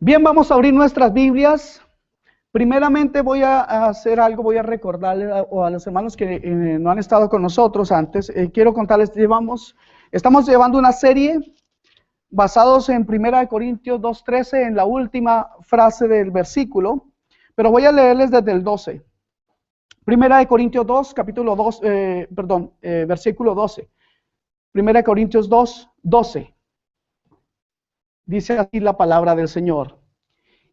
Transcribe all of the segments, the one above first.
Bien, vamos a abrir nuestras Biblias. Primeramente voy a hacer algo, voy a recordarles a los hermanos que no han estado con nosotros antes. Quiero contarles, estamos llevando una serie basados en 1 Corintios 2:13, en la última frase del versículo, pero voy a leerles desde el 12. 1 Corintios 2, versículo 12. 1 Corintios 2, 12. Dice así la palabra del Señor.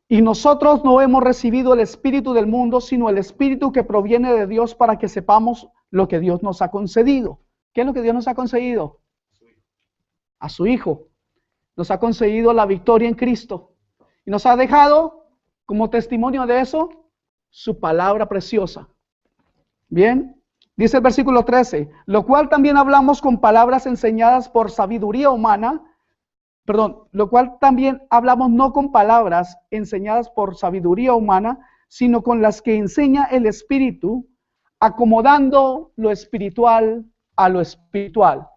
Y nosotros no hemos recibido el espíritu del mundo, sino el espíritu que proviene de Dios, para que sepamos lo que Dios nos ha concedido. ¿Qué es lo que Dios nos ha concedido? A su Hijo. Nos ha concedido la victoria en Cristo. Y nos ha dejado, como testimonio de eso, su palabra preciosa. Bien, dice el versículo 13, lo cual también hablamos con palabras enseñadas por sabiduría humana, lo cual también hablamos no con palabras enseñadas por sabiduría humana, sino con las que enseña el Espíritu, acomodando lo espiritual a lo espiritual.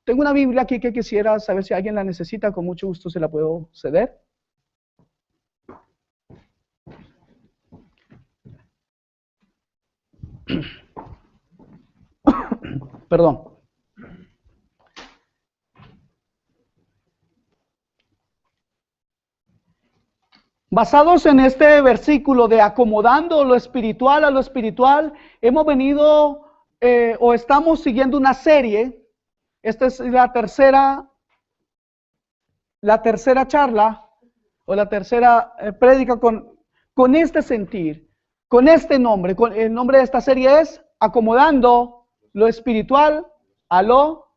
Tengo una Biblia aquí que quisiera saber si alguien la necesita, con mucho gusto se la puedo ceder. Perdón. Basados en este versículo de acomodando lo espiritual a lo espiritual, hemos venido o estamos siguiendo una serie. Esta es la tercera charla o la tercera prédica con este sentir, con este nombre. El nombre de esta serie es Acomodando lo espiritual a lo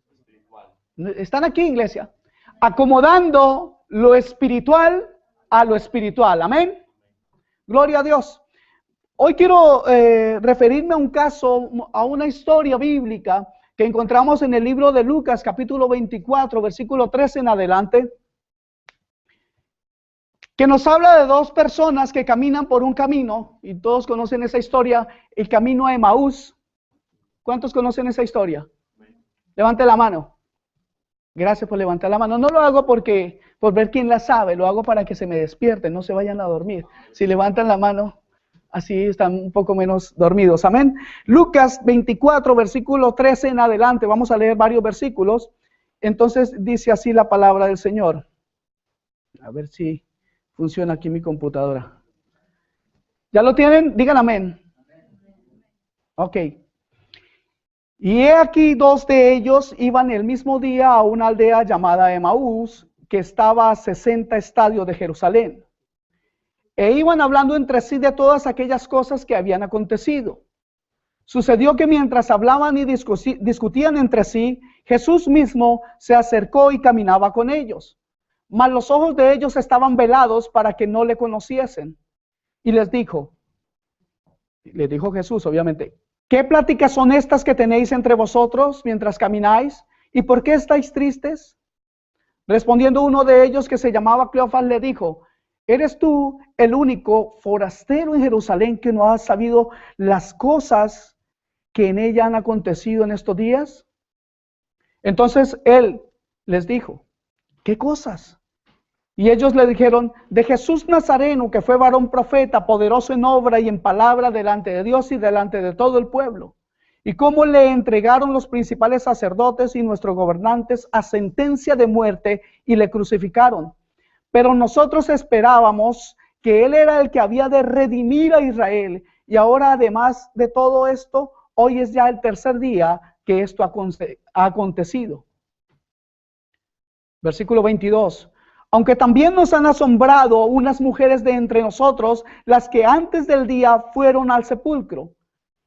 espiritual. ¿Están aquí, iglesia? Acomodando lo espiritual a lo espiritual. Amén. Gloria a Dios. Hoy quiero referirme a un caso, a una historia bíblica que encontramos en el libro de Lucas, capítulo 24, versículo 13 en adelante, que nos habla de dos personas que caminan por un camino, y todos conocen esa historia, el camino a Emaús. ¿Cuántos conocen esa historia? Levante la mano. Gracias por levantar la mano. No lo hago por ver quién la sabe, lo hago para que se me despierten, no se vayan a dormir. Si levantan la mano, así están un poco menos dormidos. Amén. Lucas 24, versículo 13 en adelante. Vamos a leer varios versículos. Entonces dice así la palabra del Señor. A ver si funciona aquí mi computadora. ¿Ya lo tienen? Digan amén. Ok. Y he aquí dos de ellos iban el mismo día a una aldea llamada Emaús, que estaba a 60 estadios de Jerusalén. E iban hablando entre sí de todas aquellas cosas que habían acontecido. Sucedió que mientras hablaban y discutían entre sí, Jesús mismo se acercó y caminaba con ellos. Mas los ojos de ellos estaban velados para que no le conociesen. Y les dijo Jesús, obviamente, ¿qué pláticas son estas que tenéis entre vosotros mientras camináis? ¿Y por qué estáis tristes? Respondiendo uno de ellos, que se llamaba Cleofas, le dijo, ¿eres tú el único forastero en Jerusalén que no has sabido las cosas que en ella han acontecido en estos días? Entonces él les dijo, ¿qué cosas? Y ellos le dijeron, de Jesús Nazareno, que fue varón profeta, poderoso en obra y en palabra delante de Dios y delante de todo el pueblo. Y cómo le entregaron los principales sacerdotes y nuestros gobernantes a sentencia de muerte y le crucificaron. Pero nosotros esperábamos que él era el que había de redimir a Israel. Y ahora, además de todo esto, hoy es ya el tercer día que esto ha acontecido. Versículo 22. Aunque también nos han asombrado unas mujeres de entre nosotros, las que antes del día fueron al sepulcro.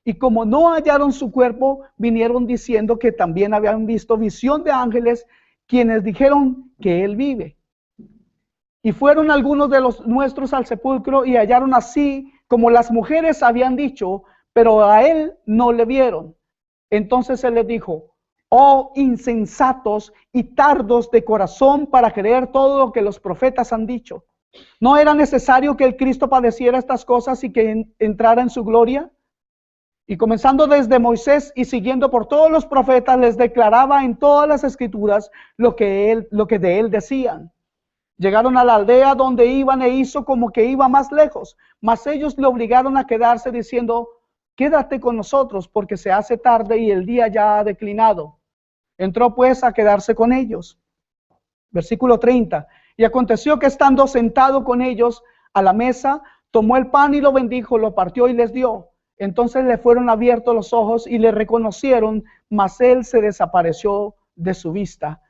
Y como no hallaron su cuerpo, vinieron diciendo que también habían visto visión de ángeles, quienes dijeron que él vive. Y fueron algunos de los nuestros al sepulcro y hallaron así como las mujeres habían dicho, pero a él no le vieron. Entonces él les dijo, oh insensatos y tardos de corazón para creer todo lo que los profetas han dicho. ¿No era necesario que el Cristo padeciera estas cosas y que entrara en su gloria? Y comenzando desde Moisés y siguiendo por todos los profetas, les declaraba en todas las escrituras lo que de él decían. Llegaron a la aldea donde iban e hizo como que iba más lejos, mas ellos le obligaron a quedarse diciendo, quédate con nosotros porque se hace tarde y el día ya ha declinado. Entró pues a quedarse con ellos. Versículo 30. Y aconteció que estando sentado con ellos a la mesa, tomó el pan y lo bendijo, lo partió y les dio. Entonces le fueron abiertos los ojos y le reconocieron, mas él se desapareció de su vista.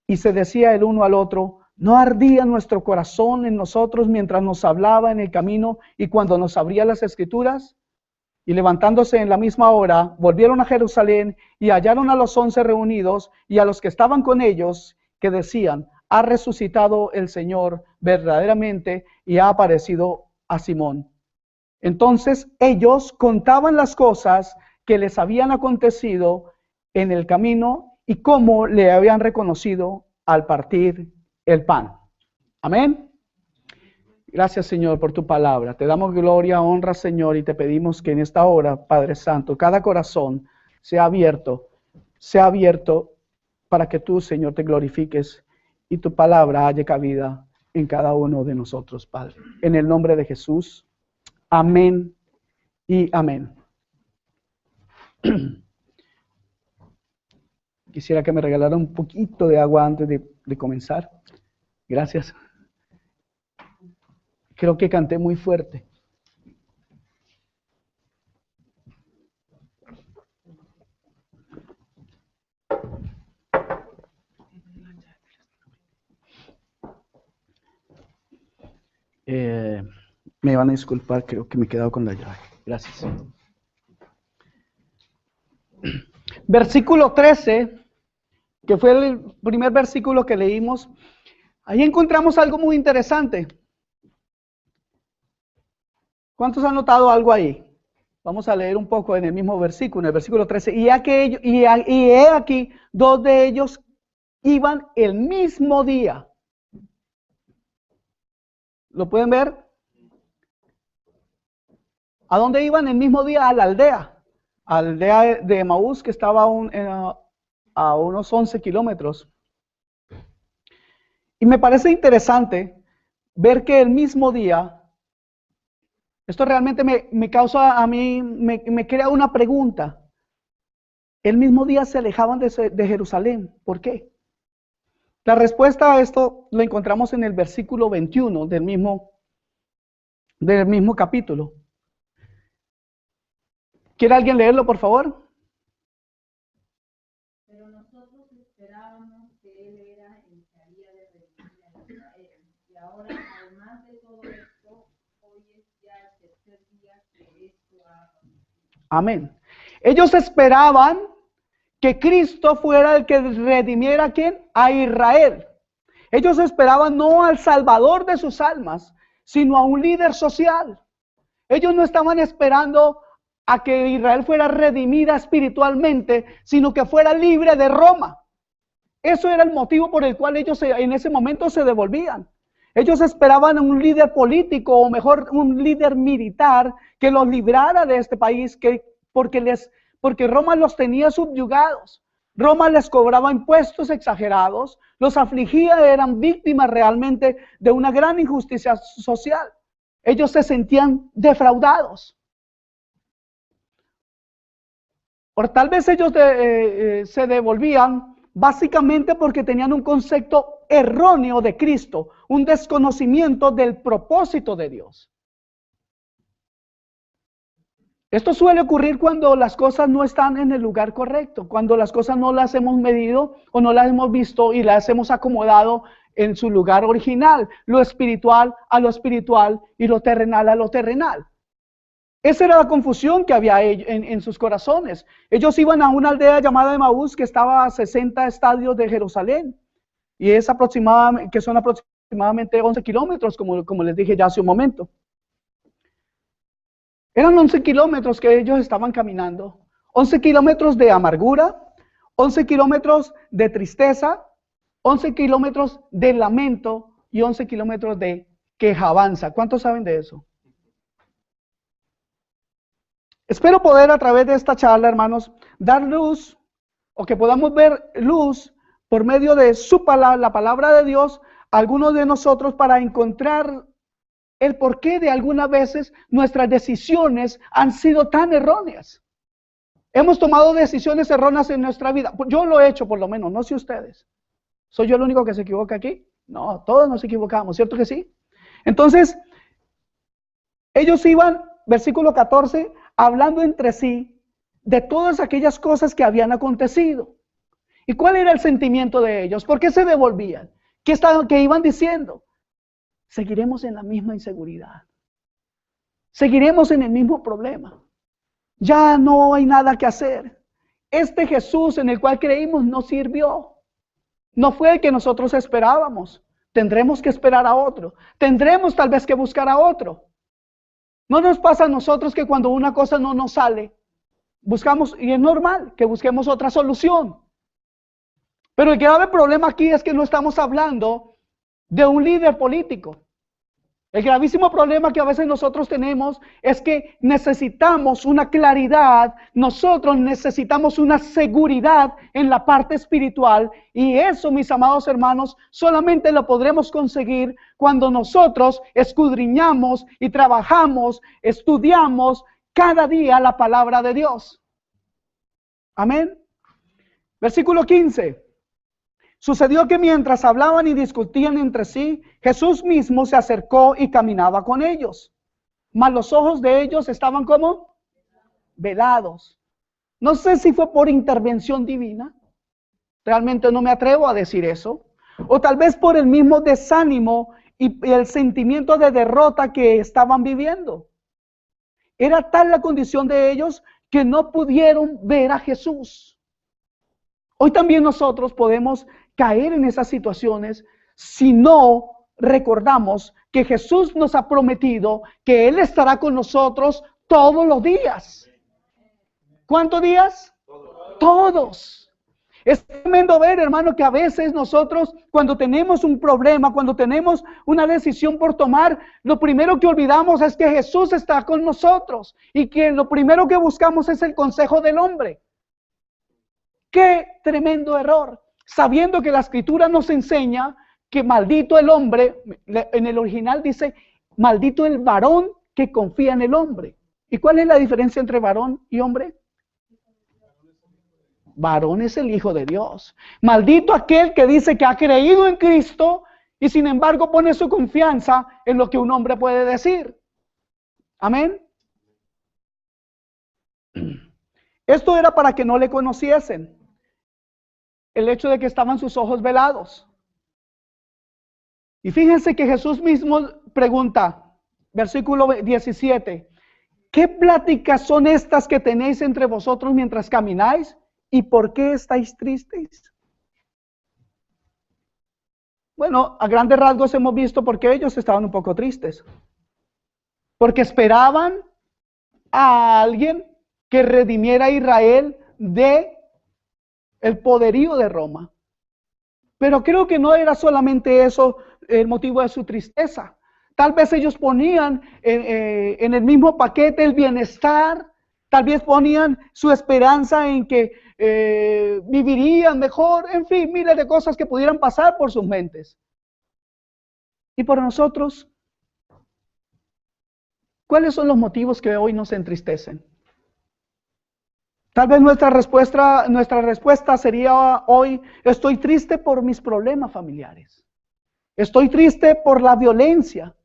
Y se decía el uno al otro, ¿no ardía nuestro corazón en nosotros mientras nos hablaba en el camino y cuando nos abría las escrituras? Y levantándose en la misma hora, volvieron a Jerusalén y hallaron a los 11 reunidos y a los que estaban con ellos, que decían, ha resucitado el Señor verdaderamente y ha aparecido a Simón. Entonces ellos contaban las cosas que les habían acontecido en el camino y cómo le habían reconocido al partir el pan. Amén. Gracias, Señor, por tu palabra. Te damos gloria, honra, Señor, y te pedimos que en esta hora, Padre Santo, cada corazón sea abierto para que tú, Señor, te glorifiques y tu palabra haya cabida en cada uno de nosotros, Padre. En el nombre de Jesús. Amén y amén. Quisiera que me regalara un poquito de agua antes de comenzar. Gracias. Creo que canté muy fuerte. Me van a disculpar, creo que me he quedado con la llave. Gracias. Versículo 13, que fue el primer versículo que leímos. Ahí encontramos algo muy interesante. ¿Cuántos han notado algo ahí? Vamos a leer un poco en el mismo versículo, en el versículo 13. Y he aquí, dos de ellos iban el mismo día. ¿Lo pueden ver? ¿A dónde iban el mismo día? A la aldea de Emaús, que estaba a unos 11 kilómetros. Y me parece interesante ver que el mismo día, esto realmente me causa a mí, me crea una pregunta. El mismo día se alejaban de Jerusalén. ¿Por qué? La respuesta a esto lo encontramos en el versículo 21 del mismo capítulo. ¿Quiere alguien leerlo, por favor? Pero nosotros esperábamos que él era el que había de redimir a Israel. Y ahora, además de todo esto, hoy es ya el tercer día que esto ha acontecido. Amén. Ellos esperaban que Cristo fuera el que redimiera ¿a quién? A Israel. Ellos esperaban no al Salvador de sus almas, sino a un líder social. Ellos no estaban esperando a que Israel fuera redimida espiritualmente, sino que fuera libre de Roma. Eso era el motivo por el cual ellos en ese momento se devolvían. Ellos esperaban un líder político, o mejor, un líder militar que los librara de este país, porque Roma los tenía subyugados. Roma les cobraba impuestos exagerados, los afligía, eran víctimas realmente de una gran injusticia social. Ellos se sentían defraudados. Por tal vez ellos se devolvían básicamente porque tenían un concepto erróneo de Cristo, un desconocimiento del propósito de Dios. Esto suele ocurrir cuando las cosas no están en el lugar correcto, cuando las cosas no las hemos medido o no las hemos visto y las hemos acomodado en su lugar original, lo espiritual a lo espiritual y lo terrenal a lo terrenal. Esa era la confusión que había en sus corazones. Ellos iban a una aldea llamada Emaús que estaba a 60 estadios de Jerusalén y que son aproximadamente 11 kilómetros, como les dije ya hace un momento. Eran 11 kilómetros que ellos estaban caminando, 11 kilómetros de amargura, 11 kilómetros de tristeza, 11 kilómetros de lamento y 11 kilómetros de quejabanza. ¿Cuántos saben de eso? Espero poder a través de esta charla, hermanos, dar luz o que podamos ver luz por medio de su palabra, la palabra de Dios, a algunos de nosotros para encontrar el porqué de algunas veces nuestras decisiones han sido tan erróneas. Hemos tomado decisiones erróneas en nuestra vida. Yo lo he hecho por lo menos, no sé ustedes. ¿Soy yo el único que se equivoca aquí? No, todos nos equivocamos, ¿cierto que sí? Entonces, ellos iban, versículo 14, hablando entre sí de todas aquellas cosas que habían acontecido. ¿Y cuál era el sentimiento de ellos? ¿Por qué se devolvían? ¿Qué iban diciendo? Seguiremos en la misma inseguridad. Seguiremos en el mismo problema. Ya no hay nada que hacer. Este Jesús en el cual creímos no sirvió. No fue el que nosotros esperábamos. Tendremos que esperar a otro. Tendremos tal vez que buscar a otro. No nos pasa a nosotros que cuando una cosa no nos sale, buscamos, y es normal que busquemos otra solución. Pero el grave problema aquí es que no estamos hablando de un líder político. El gravísimo problema que a veces nosotros tenemos es que necesitamos una claridad, nosotros necesitamos una seguridad en la parte espiritual, y eso, mis amados hermanos, solamente lo podremos conseguir cuando nosotros escudriñamos y trabajamos, estudiamos cada día la palabra de Dios. Amén. Versículo 15. Sucedió que mientras hablaban y discutían entre sí, Jesús mismo se acercó y caminaba con ellos. Mas los ojos de ellos estaban como velados. No sé si fue por intervención divina. Realmente no me atrevo a decir eso. O tal vez por el mismo desánimo y el sentimiento de derrota que estaban viviendo. Era tal la condición de ellos que no pudieron ver a Jesús. Hoy también nosotros podemos caer en esas situaciones si no recordamos que Jesús nos ha prometido que Él estará con nosotros todos los días. ¿Cuántos días? Todos. Es tremendo ver, hermano, que a veces nosotros, cuando tenemos un problema, cuando tenemos una decisión por tomar, lo primero que olvidamos es que Jesús está con nosotros y que lo primero que buscamos es el consejo del hombre. ¡Qué tremendo error! Sabiendo que la Escritura nos enseña que maldito el hombre, en el original dice, maldito el varón que confía en el hombre. ¿Y cuál es la diferencia entre varón y hombre? Varón es el Hijo de Dios. Maldito aquel que dice que ha creído en Cristo y sin embargo pone su confianza en lo que un hombre puede decir. Amén. Esto era para que no le conociesen. El hecho de que estaban sus ojos velados. Y fíjense que Jesús mismo pregunta, versículo 17, ¿qué pláticas son estas que tenéis entre vosotros mientras camináis? ¿Y por qué estáis tristes? Bueno, a grandes rasgos hemos visto por qué ellos estaban un poco tristes. Porque esperaban a alguien que redimiera a Israel de el poderío de Roma. Pero creo que no era solamente eso el motivo de su tristeza. Tal vez ellos ponían en el mismo paquete el bienestar, tal vez ponían su esperanza en que vivirían mejor, en fin, miles de cosas que pudieran pasar por sus mentes. Y por nosotros, ¿cuáles son los motivos que hoy nos entristecen? Tal vez nuestra respuesta sería hoy, estoy triste por mis problemas familiares. Estoy triste por la violencia.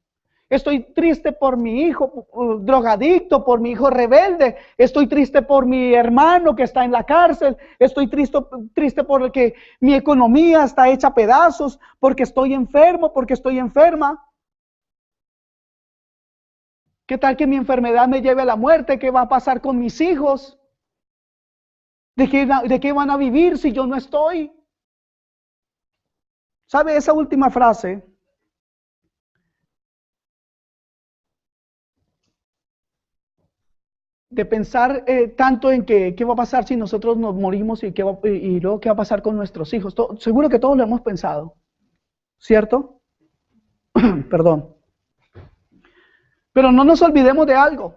Estoy triste por mi hijo drogadicto, por mi hijo rebelde. Estoy triste por mi hermano que está en la cárcel. Estoy triste porque mi economía está hecha a pedazos, porque estoy enfermo, porque estoy enferma. ¿Qué tal que mi enfermedad me lleve a la muerte? ¿Qué va a pasar con mis hijos? ¿De qué van a vivir si yo no estoy? ¿Sabe esa última frase? De pensar tanto en qué va a pasar si nosotros nos morimos y luego qué va a pasar con nuestros hijos. Seguro que todos lo hemos pensado, ¿cierto? Perdón. Pero no nos olvidemos de algo.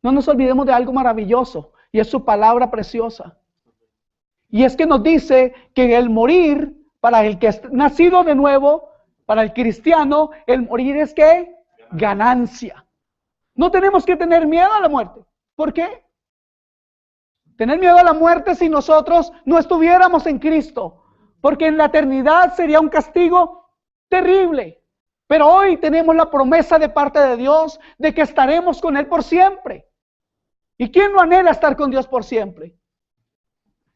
No nos olvidemos de algo maravilloso, y es su palabra preciosa. Y es que nos dice que el morir, para el que es nacido de nuevo, para el cristiano, el morir es ¿qué? Ganancia. No tenemos que tener miedo a la muerte. ¿Por qué? Tener miedo a la muerte si nosotros no estuviéramos en Cristo. Porque en la eternidad sería un castigo terrible. Pero hoy tenemos la promesa de parte de Dios de que estaremos con Él por siempre. ¿Y quién no anhela estar con Dios por siempre?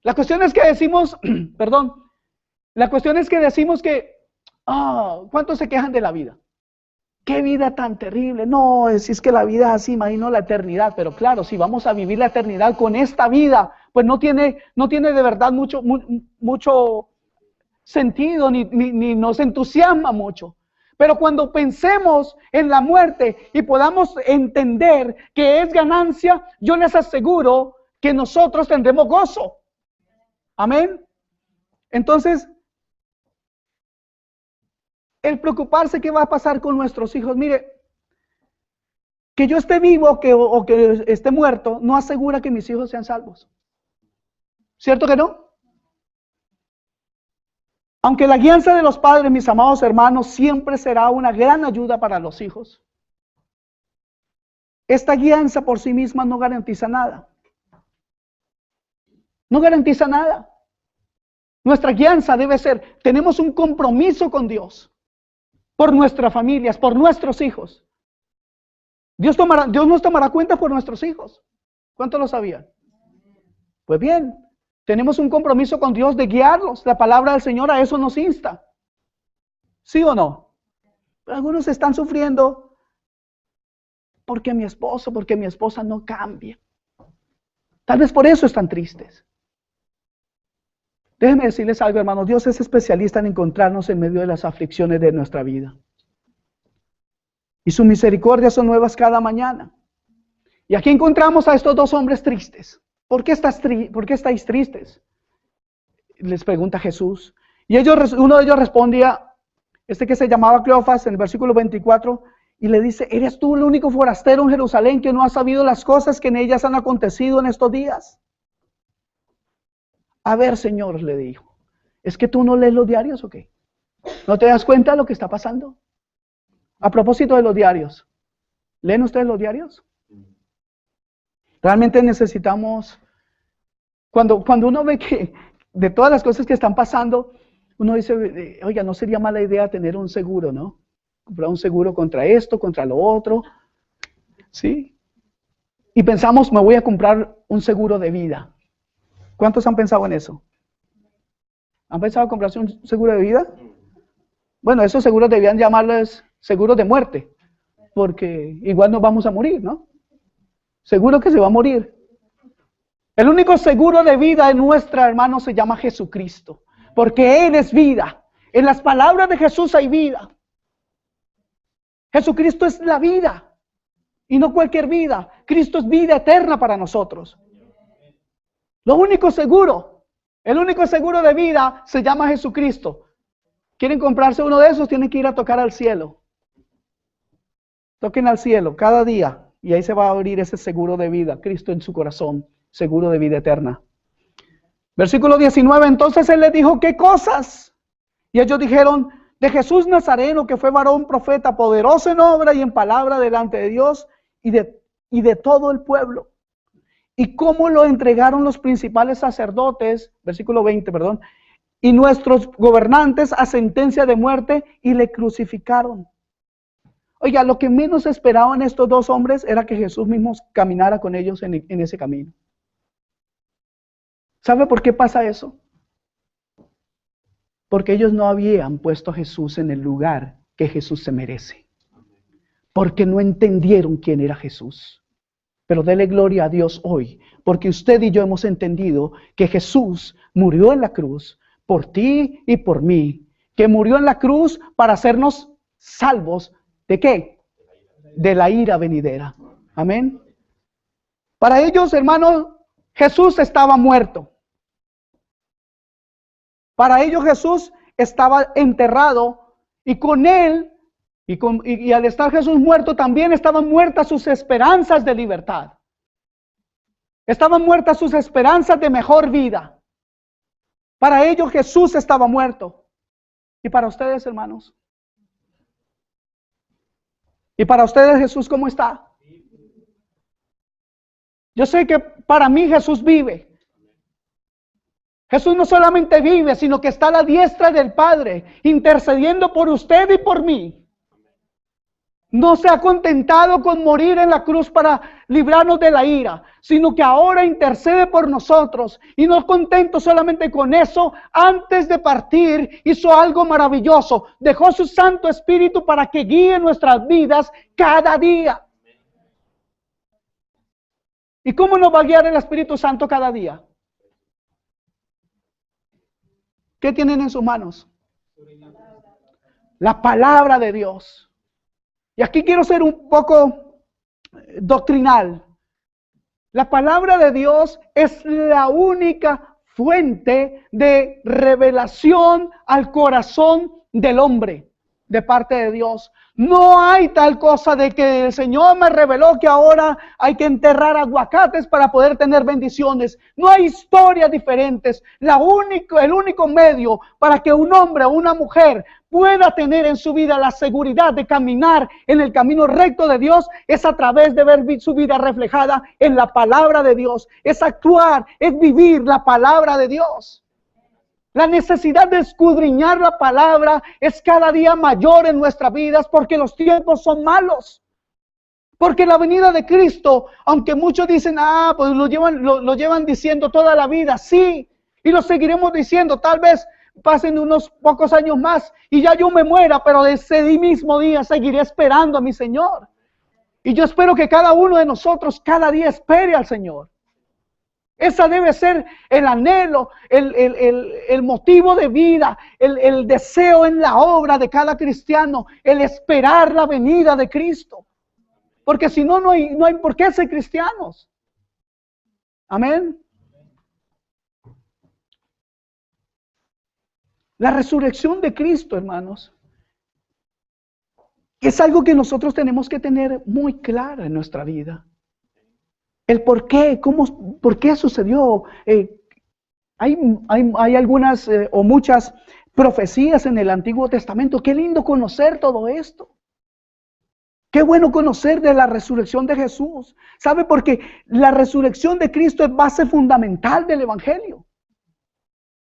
La cuestión es que decimos, la cuestión es que decimos que, ¿cuántos se quejan de la vida? ¡Qué vida tan terrible! No, si es que la vida es así, imagino la eternidad. Pero claro, si vamos a vivir la eternidad con esta vida, pues no tiene de verdad mucho sentido, ni nos entusiasma mucho. Pero cuando pensemos en la muerte y podamos entender que es ganancia, yo les aseguro que nosotros tendremos gozo. Amén. Entonces, el preocuparse qué va a pasar con nuestros hijos, mire, que yo esté vivo o que esté muerto, no asegura que mis hijos sean salvos. ¿Cierto que no? Aunque la guianza de los padres, mis amados hermanos, siempre será una gran ayuda para los hijos, esta guianza por sí misma no garantiza nada. No garantiza nada. Nuestra guianza debe ser, tenemos un compromiso con Dios, por nuestras familias, por nuestros hijos. Dios nos tomará cuenta por nuestros hijos. ¿Cuántos lo sabían? Pues bien, tenemos un compromiso con Dios de guiarlos. La palabra del Señor a eso nos insta. ¿Sí o no? Algunos están sufriendo porque mi esposa no cambia. Tal vez por eso están tristes. Déjenme decirles algo, hermanos. Dios es especialista en encontrarnos en medio de las aflicciones de nuestra vida. Y sus misericordias son nuevas cada mañana. Y aquí encontramos a estos dos hombres tristes. ¿Por qué estáis tristes? Les pregunta Jesús. Y uno de ellos respondía, que se llamaba Cleofas, en el versículo 24, y le dice, ¿eres tú el único forastero en Jerusalén que no ha sabido las cosas que en ellas han acontecido en estos días? A ver, Señor, le dijo, ¿es que tú no lees los diarios o qué? ¿No te das cuenta de lo que está pasando? A propósito de los diarios, ¿leen ustedes los diarios? Realmente necesitamos, cuando uno ve que de todas las cosas que están pasando, uno dice, oiga, no sería mala idea tener un seguro, ¿no? Comprar un seguro contra esto, contra lo otro, ¿sí? Y pensamos, me voy a comprar un seguro de vida. ¿Cuántos han pensado en eso? ¿Han pensado en comprarse un seguro de vida? Bueno, esos seguros debían llamarles seguros de muerte, porque igual nos vamos a morir, ¿no? Seguro que se va a morir. El único seguro de vida de nuestra, hermano, se llama Jesucristo, porque Él es vida. En las palabras de Jesús hay vida. Jesucristo es la vida, y no cualquier vida. Cristo es vida eterna para nosotros. El único seguro de vida se llama Jesucristo. ¿Quieren comprarse uno de esos? Tienen que ir a tocar al cielo. Toquen al cielo cada día y ahí se va a abrir ese seguro de vida. Cristo en su corazón, seguro de vida eterna. Versículo 19, entonces Él les dijo, ¿qué cosas? Y ellos dijeron, de Jesús Nazareno, que fue varón profeta, poderoso en obra y en palabra delante de Dios y de todo el pueblo. Y cómo lo entregaron los principales sacerdotes, versículo 20, y nuestros gobernantes a sentencia de muerte y le crucificaron. Oiga, lo que menos esperaban estos dos hombres era que Jesús mismo caminara con ellos en ese camino. ¿Sabe por qué pasa eso? Porque ellos no habían puesto a Jesús en el lugar que Jesús se merece. Porque no entendieron quién era Jesús. Pero dele gloria a Dios hoy, porque usted y yo hemos entendido que Jesús murió en la cruz por ti y por mí, que murió en la cruz para hacernos salvos. ¿De qué? De la ira venidera. Amén. Para ellos, hermanos, Jesús estaba muerto. Para ellos Jesús estaba enterrado y con Él, y al estar Jesús muerto, también estaban muertas sus esperanzas de libertad. Estaban muertas sus esperanzas de mejor vida. Para ellos Jesús estaba muerto. ¿Y para ustedes, hermanos? ¿Y para ustedes Jesús cómo está? Yo sé que para mí Jesús vive. Jesús no solamente vive, sino que está a la diestra del Padre, intercediendo por usted y por mí. No se ha contentado con morir en la cruz para librarnos de la ira, sino que ahora intercede por nosotros. Y no contento solamente con eso, antes de partir hizo algo maravilloso. Dejó su Santo Espíritu para que guíe nuestras vidas cada día. ¿Y cómo nos va a guiar el Espíritu Santo cada día? ¿Qué tienen en sus manos? La palabra de Dios. Y aquí quiero ser un poco doctrinal. La palabra de Dios es la única fuente de revelación al corazón del hombre de parte de Dios. No hay tal cosa de que el Señor me reveló que ahora hay que enterrar aguacates para poder tener bendiciones. No hay historias diferentes. El único medio para que un hombre o una mujer pueda tener en su vida la seguridad de caminar en el camino recto de Dios es a través de ver su vida reflejada en la palabra de Dios. Es actuar, es vivir la palabra de Dios. La necesidad de escudriñar la palabra es cada día mayor en nuestras vidas porque los tiempos son malos. Porque la venida de Cristo, aunque muchos dicen, pues lo llevan diciendo toda la vida, sí, y lo seguiremos diciendo, tal vez pasen unos pocos años más y ya yo me muera, pero ese mismo día seguiré esperando a mi Señor. Y yo espero que cada uno de nosotros cada día espere al Señor. Esa debe ser el anhelo, el motivo de vida, el deseo en la obra de cada cristiano, el esperar la venida de Cristo. Porque si no, no hay por qué ser cristianos. Amén. La resurrección de Cristo, hermanos, es algo que nosotros tenemos que tener muy claro en nuestra vida. El por qué, por qué sucedió. Hay algunas o muchas profecías en el Antiguo Testamento. Qué lindo conocer todo esto. Qué bueno conocer de la resurrección de Jesús. ¿Sabe? Porque la resurrección de Cristo es base fundamental del Evangelio.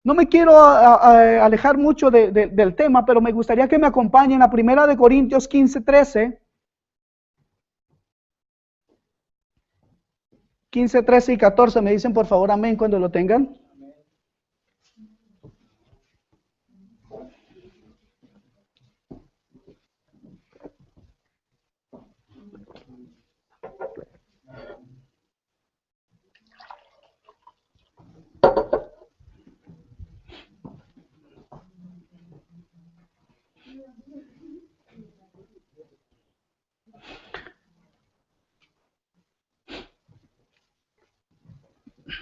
No me quiero alejar mucho del tema, pero me gustaría que me acompañen a 1 Corintios 15:13. 15, 13 y 14, me dicen por favor amén cuando lo tengan.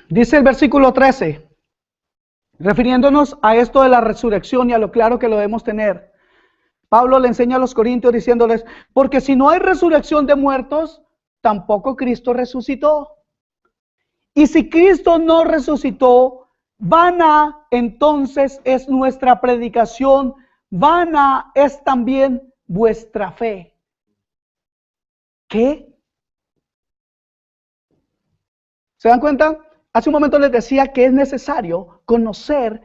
Dice el versículo 13, refiriéndonos a esto de la resurrección y a lo claro que lo debemos tener. Pablo le enseña a los corintios diciéndoles, porque si no hay resurrección de muertos, tampoco Cristo resucitó. Y si Cristo no resucitó, vana entonces es nuestra predicación, vana es también vuestra fe. ¿Qué? ¿Se dan cuenta? Hace un momento les decía que es necesario conocer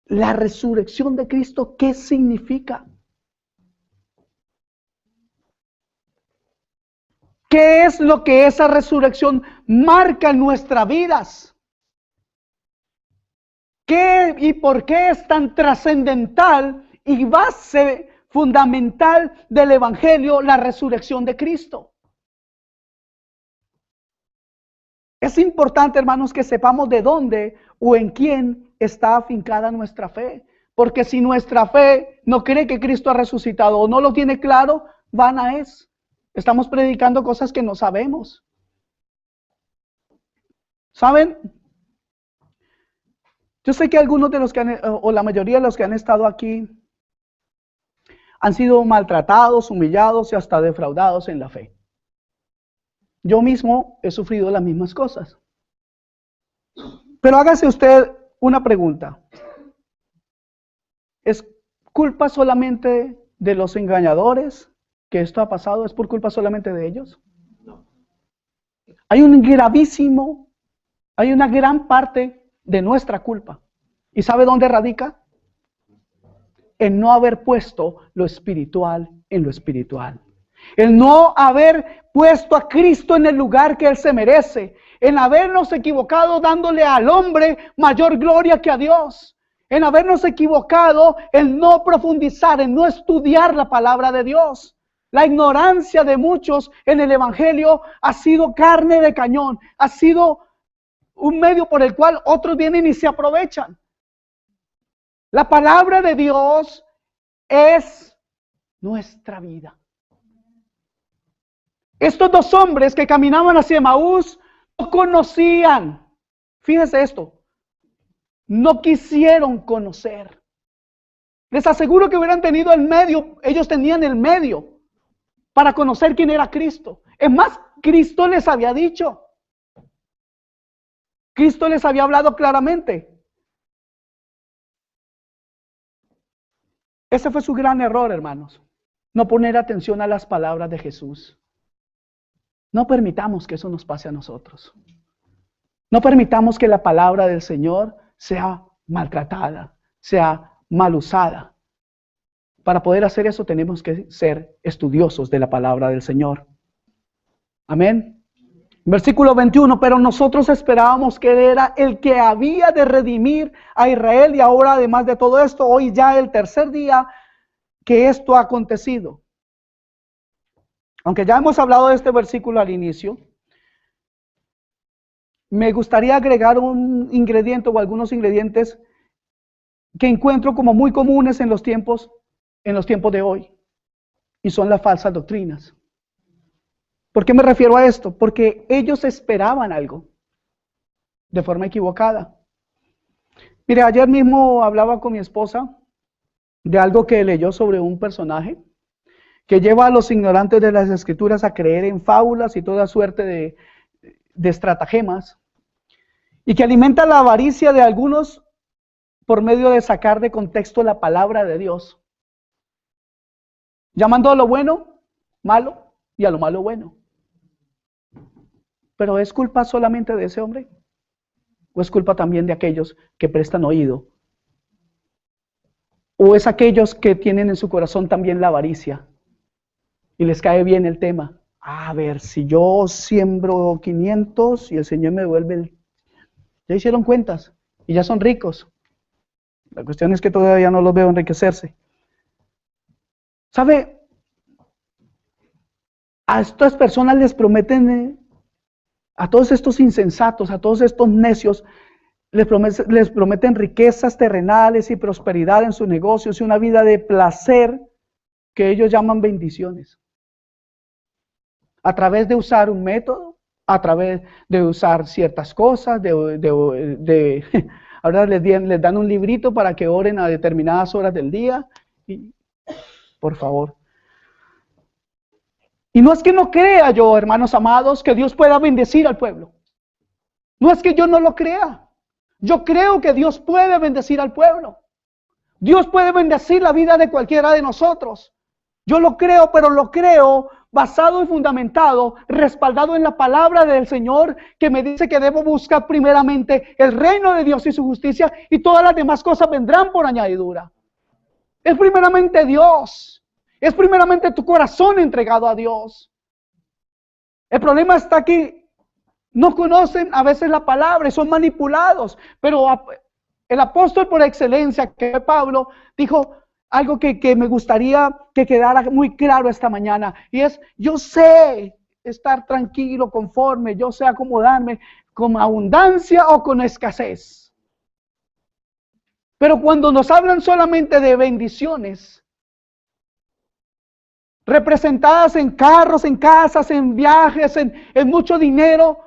la resurrección de Cristo. ¿Qué significa? ¿Qué es lo que esa resurrección marca en nuestras vidas? ¿Qué y por qué es tan trascendental y base fundamental del Evangelio la resurrección de Cristo? Es importante, hermanos, que sepamos de dónde o en quién está afincada nuestra fe. Porque si nuestra fe no cree que Cristo ha resucitado o no lo tiene claro, vana es. Estamos predicando cosas que no sabemos. ¿Saben? Yo sé que algunos de los que o la mayoría de los que han estado aquí han sido maltratados, humillados y hasta defraudados en la fe. Yo mismo he sufrido las mismas cosas. Pero hágase usted una pregunta. ¿Es culpa solamente de los engañadores que esto ha pasado? ¿Es por culpa solamente de ellos? No. Hay una gran parte de nuestra culpa. ¿Y sabe dónde radica? En no haber puesto lo espiritual en lo espiritual. El no haber puesto a Cristo en el lugar que Él se merece. En habernos equivocado dándole al hombre mayor gloria que a Dios. En habernos equivocado en no profundizar, en no estudiar la palabra de Dios. La ignorancia de muchos en el Evangelio ha sido carne de cañón. Ha sido un medio por el cual otros vienen y se aprovechan. La palabra de Dios es nuestra vida. Estos dos hombres que caminaban hacia Emaús no conocían. Fíjese esto. No quisieron conocer. Les aseguro que hubieran tenido el medio, ellos tenían el medio para conocer quién era Cristo. Es más, Cristo les había dicho. Cristo les había hablado claramente. Ese fue su gran error, hermanos. No poner atención a las palabras de Jesús. No permitamos que eso nos pase a nosotros. No permitamos que la palabra del Señor sea maltratada, sea mal usada. Para poder hacer eso tenemos que ser estudiosos de la palabra del Señor. Amén. Versículo 21, pero nosotros esperábamos que Él era el que había de redimir a Israel, y ahora además de todo esto, hoy ya el tercer día que esto ha acontecido. Aunque ya hemos hablado de este versículo al inicio, me gustaría agregar un ingrediente o algunos ingredientes que encuentro como muy comunes en los tiempos de hoy, y son las falsas doctrinas. ¿Por qué me refiero a esto? Porque ellos esperaban algo de forma equivocada. Mire, ayer mismo hablaba con mi esposa de algo que leyó sobre un personaje que lleva a los ignorantes de las Escrituras a creer en fábulas y toda suerte de estratagemas, y que alimenta la avaricia de algunos por medio de sacar de contexto la palabra de Dios, llamando a lo bueno malo y a lo malo bueno. ¿Pero es culpa solamente de ese hombre? ¿O es culpa también de aquellos que prestan oído? ¿O es aquellos que tienen en su corazón también la avaricia y les cae bien el tema? A ver, si yo siembro 500 y el Señor me devuelve ya hicieron cuentas y ya son ricos. La cuestión es que todavía no los veo enriquecerse. ¿Sabe? A estas personas les prometen, a todos estos insensatos, a todos estos necios, les prometen riquezas terrenales y prosperidad en sus negocios y una vida de placer que ellos llaman bendiciones. A través de usar un método, a través de usar ciertas cosas, ahora les dan un librito para que oren a determinadas horas del día. Y, por favor. Y no es que no crea yo, hermanos amados, que Dios pueda bendecir al pueblo. No es que yo no lo crea. Yo creo que Dios puede bendecir al pueblo. Dios puede bendecir la vida de cualquiera de nosotros. Yo lo creo, pero lo creo basado y fundamentado, respaldado en la palabra del Señor, que me dice que debo buscar primeramente el reino de Dios y su justicia, y todas las demás cosas vendrán por añadidura. Es primeramente Dios. Es primeramente tu corazón entregado a Dios. El problema está que no conocen a veces la palabra y son manipulados. Pero el apóstol por excelencia, que es Pablo, dijo algo que me gustaría que quedara muy claro esta mañana. Y es, yo sé estar tranquilo, conforme, yo sé acomodarme con abundancia o con escasez. Pero cuando nos hablan solamente de bendiciones, representadas en carros, en casas, en viajes, en mucho dinero,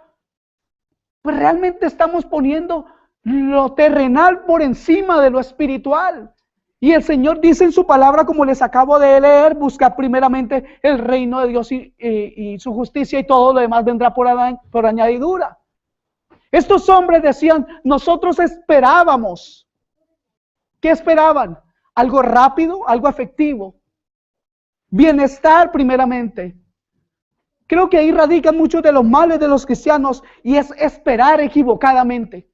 pues realmente estamos poniendo lo terrenal por encima de lo espiritual. Y el Señor dice en su palabra, como les acabo de leer, buscar primeramente el reino de Dios y su justicia, y todo lo demás vendrá por añadidura. Estos hombres decían, nosotros esperábamos. ¿Qué esperaban? Algo rápido, algo efectivo. Bienestar primeramente. Creo que ahí radican muchos de los males de los cristianos y es esperar equivocadamente.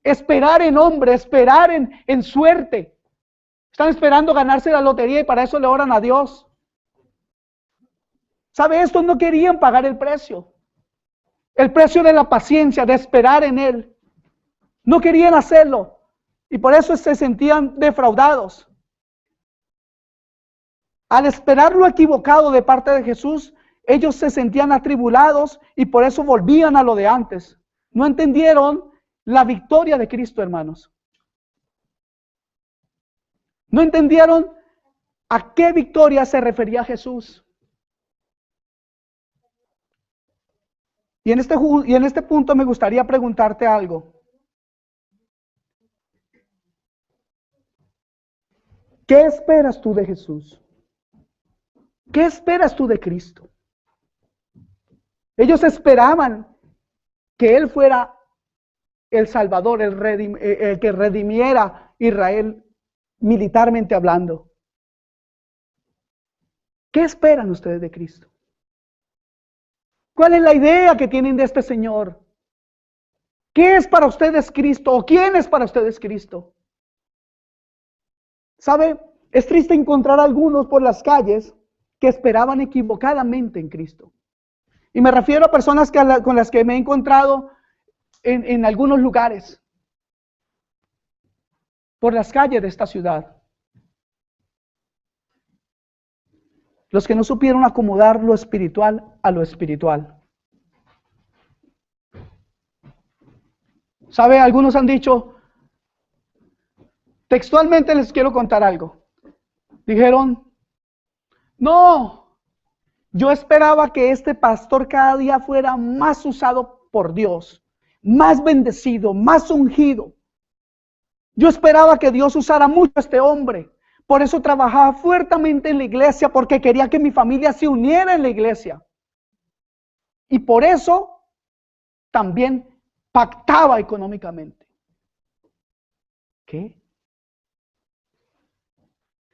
Esperar en hombre, esperar en suerte. Están esperando ganarse la lotería y para eso le oran a Dios. ¿Sabe? Estos no querían pagar el precio. El precio de la paciencia, de esperar en Él. No querían hacerlo. Y por eso se sentían defraudados. Al esperar lo equivocado de parte de Jesús, ellos se sentían atribulados y por eso volvían a lo de antes. No entendieron la victoria de Cristo, hermanos. No entendieron a qué victoria se refería Jesús. Y en este punto me gustaría preguntarte algo. ¿Qué esperas tú de Jesús? ¿Qué esperas tú de Cristo? Ellos esperaban que Él fuera el Salvador, el que redimiera Israel militarmente hablando. ¿Qué esperan ustedes de Cristo? ¿Cuál es la idea que tienen de este Señor? ¿Qué es para ustedes Cristo? ¿O quién es para ustedes Cristo? ¿Sabe? Es triste encontrar a algunos por las calles que esperaban equivocadamente en Cristo. Y me refiero a personas con las que me he encontrado en algunos lugares, por las calles de esta ciudad. Los que no supieron acomodar lo espiritual a lo espiritual. ¿Sabe? Algunos han dicho, textualmente les quiero contar algo. Dijeron, no, yo esperaba que este pastor cada día fuera más usado por Dios, más bendecido, más ungido. Yo esperaba que Dios usara mucho a este hombre. Por eso trabajaba fuertemente en la iglesia, porque quería que mi familia se uniera en la iglesia. Y por eso también pactaba económicamente. ¿Qué?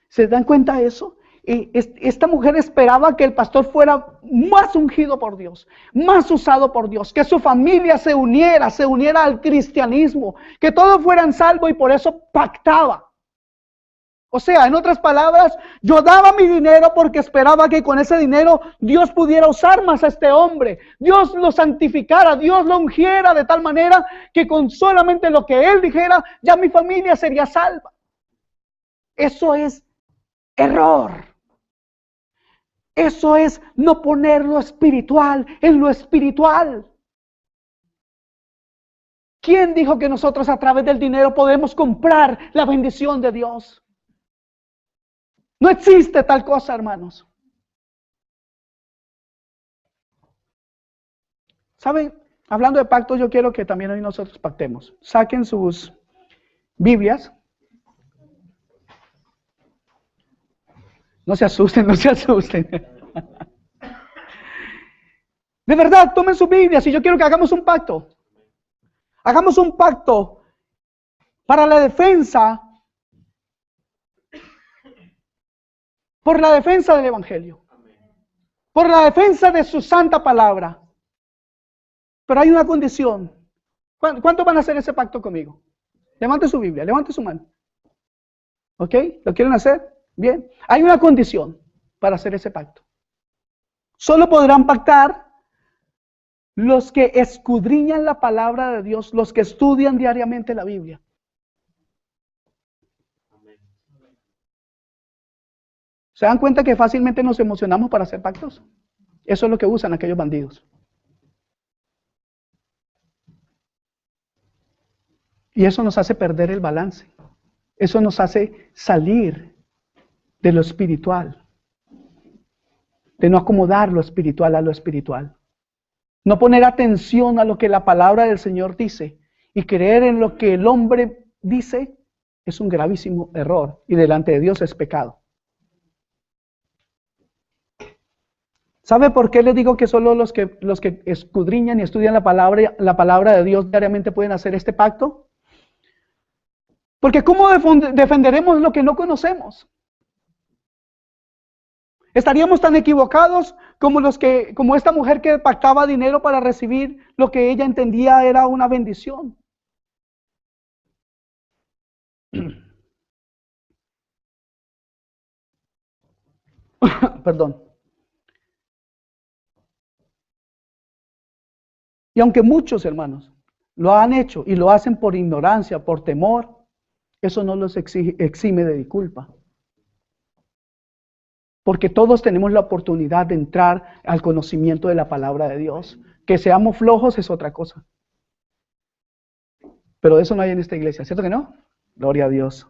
¿Se dan cuenta de eso? Esta mujer esperaba que el pastor fuera más ungido por Dios, más usado por Dios, que su familia se uniera al cristianismo, que todos fueran salvos y por eso pactaba. O sea, en otras palabras, yo daba mi dinero porque esperaba que con ese dinero Dios pudiera usar más a este hombre. Dios lo santificara, Dios lo ungiera de tal manera que con solamente lo que Él dijera, ya mi familia sería salva. Eso es error. Eso es no poner lo espiritual en lo espiritual. ¿Quién dijo que nosotros a través del dinero podemos comprar la bendición de Dios? No existe tal cosa, hermanos. ¿Saben? Hablando de pactos, yo quiero que también hoy nosotros pactemos. Saquen sus Biblias. No se asusten, no se asusten. De verdad, tomen sus Biblias y yo quiero que hagamos un pacto. Hagamos un pacto para la defensa, por la defensa del Evangelio, por la defensa de su santa palabra. Pero hay una condición. ¿Cuántos van a hacer ese pacto conmigo? Levante su Biblia, levante su mano. ¿Ok? ¿Lo quieren hacer? Bien. Hay una condición para hacer ese pacto. Solo podrán pactar los que escudriñan la palabra de Dios, los que estudian diariamente la Biblia. ¿Se dan cuenta que fácilmente nos emocionamos para hacer pactos? Eso es lo que usan aquellos bandidos. Y eso nos hace perder el balance. Eso nos hace salir de lo espiritual. De no acomodar lo espiritual a lo espiritual. No poner atención a lo que la palabra del Señor dice y creer en lo que el hombre dice es un gravísimo error y delante de Dios es pecado. ¿Sabe por qué les digo que solo los que escudriñan y estudian la palabra de Dios diariamente pueden hacer este pacto? Porque ¿cómo defenderemos lo que no conocemos? Estaríamos tan equivocados como esta mujer que pactaba dinero para recibir lo que ella entendía era una bendición. Perdón. Y aunque muchos hermanos lo han hecho y lo hacen por ignorancia, por temor, eso no los exime de culpa. Porque todos tenemos la oportunidad de entrar al conocimiento de la palabra de Dios. Que seamos flojos es otra cosa. Pero eso no hay en esta iglesia, ¿cierto que no? Gloria a Dios.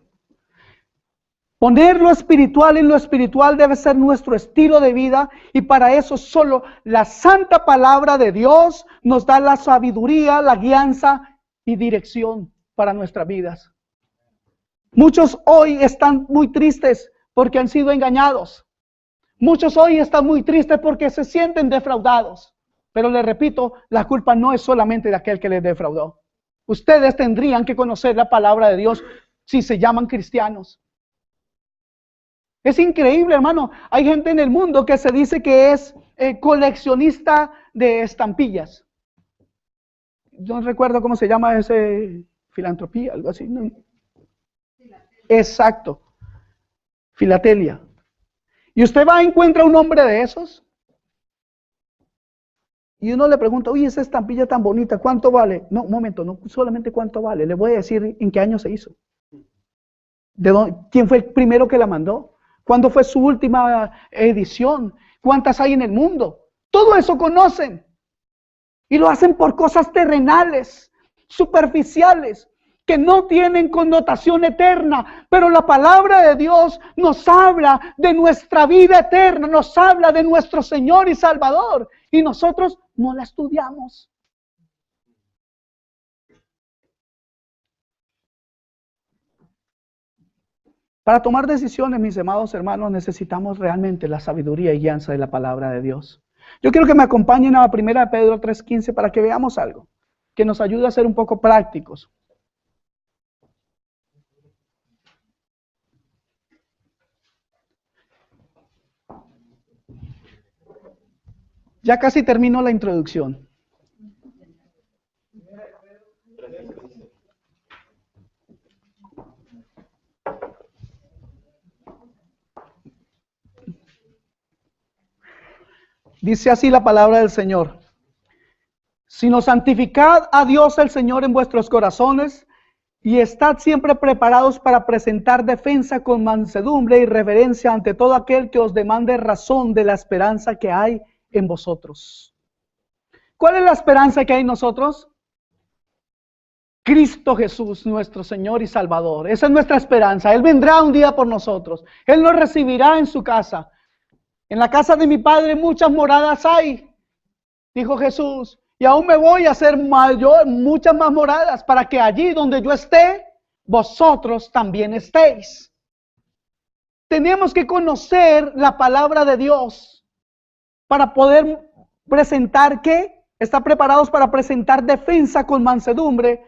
Poner lo espiritual en lo espiritual debe ser nuestro estilo de vida, y para eso solo la santa palabra de Dios nos da la sabiduría, la guianza y dirección para nuestras vidas. Muchos hoy están muy tristes porque han sido engañados. Muchos hoy están muy tristes porque se sienten defraudados. Pero les repito, la culpa no es solamente de aquel que les defraudó. Ustedes tendrían que conocer la palabra de Dios si se llaman cristianos. Es increíble, hermano. Hay gente en el mundo que se dice que es coleccionista de estampillas. Yo no recuerdo cómo se llama ese, filantropía, algo así. ¿No? Exacto. Filatelia. Y usted va y encuentra un hombre de esos. Y uno le pregunta, oye, esa estampilla tan bonita, ¿cuánto vale? No, un momento, no solamente cuánto vale. Le voy a decir en qué año se hizo. ¿Quién fue el primero que la mandó? ¿Cuándo fue su última edición? ¿Cuántas hay en el mundo? Todo eso conocen. Y lo hacen por cosas terrenales, superficiales, que no tienen connotación eterna. Pero la palabra de Dios nos habla de nuestra vida eterna, nos habla de nuestro Señor y Salvador. Y nosotros no la estudiamos. Para tomar decisiones, mis amados hermanos, necesitamos realmente la sabiduría y guianza de la palabra de Dios. Yo quiero que me acompañen a 1 Pedro 3:15 para que veamos algo que nos ayude a ser un poco prácticos. Ya casi termino la introducción. Dice así la palabra del Señor: sino santificad a Dios el Señor en vuestros corazones, y estad siempre preparados para presentar defensa con mansedumbre y reverencia ante todo aquel que os demande razón de la esperanza que hay en vosotros. ¿Cuál es la esperanza que hay en nosotros? Cristo Jesús, nuestro Señor y Salvador. Esa es nuestra esperanza. Él vendrá un día por nosotros. Él nos recibirá en su casa. En la casa de mi Padre muchas moradas hay, dijo Jesús, y aún me voy a hacer muchas más moradas, para que allí donde yo esté, vosotros también estéis. Tenemos que conocer la palabra de Dios para poder presentar, ¿qué? Estar preparados para presentar defensa con mansedumbre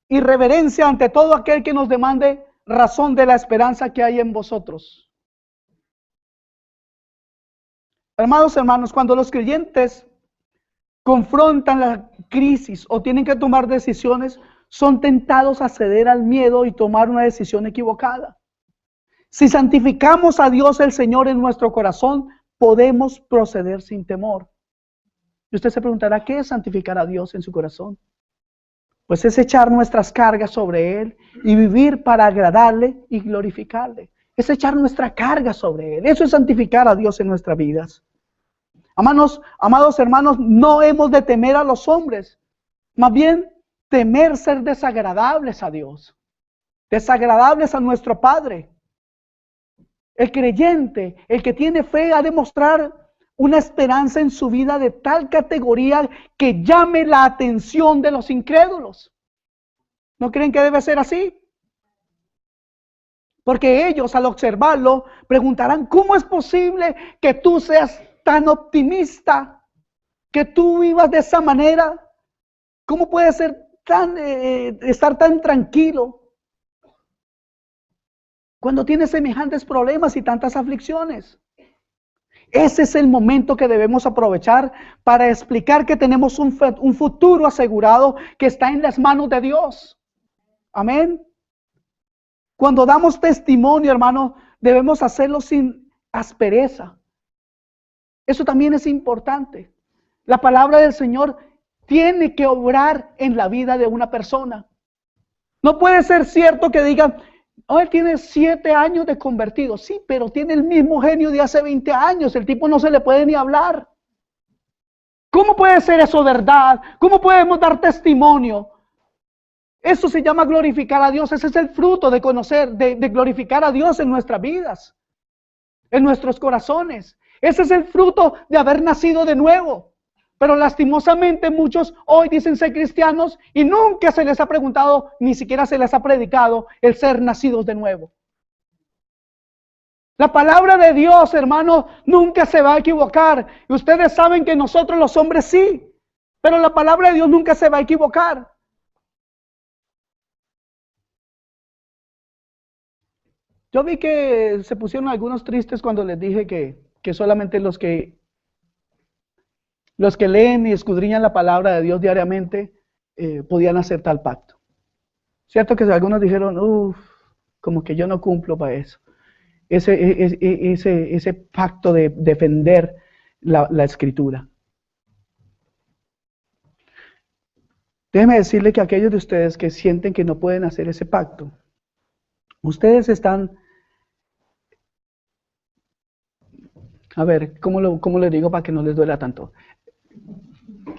y reverencia ante todo aquel que nos demande razón de la esperanza que hay en vosotros. Amados hermanos, cuando los creyentes confrontan la crisis o tienen que tomar decisiones, son tentados a ceder al miedo y tomar una decisión equivocada. Si santificamos a Dios el Señor en nuestro corazón, podemos proceder sin temor. Y usted se preguntará, ¿qué es santificar a Dios en su corazón? Pues es echar nuestras cargas sobre Él y vivir para agradarle y glorificarle. Es echar nuestra carga sobre Él. Eso es santificar a Dios en nuestras vidas. Amados hermanos, no hemos de temer a los hombres, más bien temer ser desagradables a Dios, desagradables a nuestro Padre. El creyente, el que tiene fe, ha de mostrar una esperanza en su vida de tal categoría que llame la atención de los incrédulos. ¿No creen que debe ser así? Porque ellos al observarlo preguntarán, ¿cómo es posible que tú seas tan optimista? Que tú vivas de esa manera. ¿Cómo puedes ser estar tan tranquilo cuando tienes semejantes problemas y tantas aflicciones? Ese es el momento que debemos aprovechar para explicar que tenemos un futuro asegurado que está en las manos de Dios. Amén. Cuando damos testimonio, hermano, debemos hacerlo sin aspereza. Eso también es importante. La palabra del Señor tiene que obrar en la vida de una persona. No puede ser cierto que digan, oh, él tiene 7 años de convertido. Sí, pero tiene el mismo genio de hace 20 años. El tipo no se le puede ni hablar. ¿Cómo puede ser eso verdad? ¿Cómo podemos dar testimonio? Eso se llama glorificar a Dios. Ese es el fruto de conocer, de glorificar a Dios en nuestras vidas, en nuestros corazones. Ese es el fruto de haber nacido de nuevo. Pero lastimosamente muchos hoy dicen ser cristianos y nunca se les ha preguntado, ni siquiera se les ha predicado el ser nacidos de nuevo. La palabra de Dios, hermano, nunca se va a equivocar. Y ustedes saben que nosotros los hombres sí, pero la palabra de Dios nunca se va a equivocar. Yo vi que se pusieron algunos tristes cuando les dije que solamente los que leen y escudriñan la palabra de Dios diariamente podían hacer tal pacto. Cierto que algunos dijeron, como que yo no cumplo para eso. Ese pacto de defender la escritura. Déjenme decirle que aquellos de ustedes que sienten que no pueden hacer ese pacto, ustedes están, a ver, ¿cómo les digo para que no les duela tanto?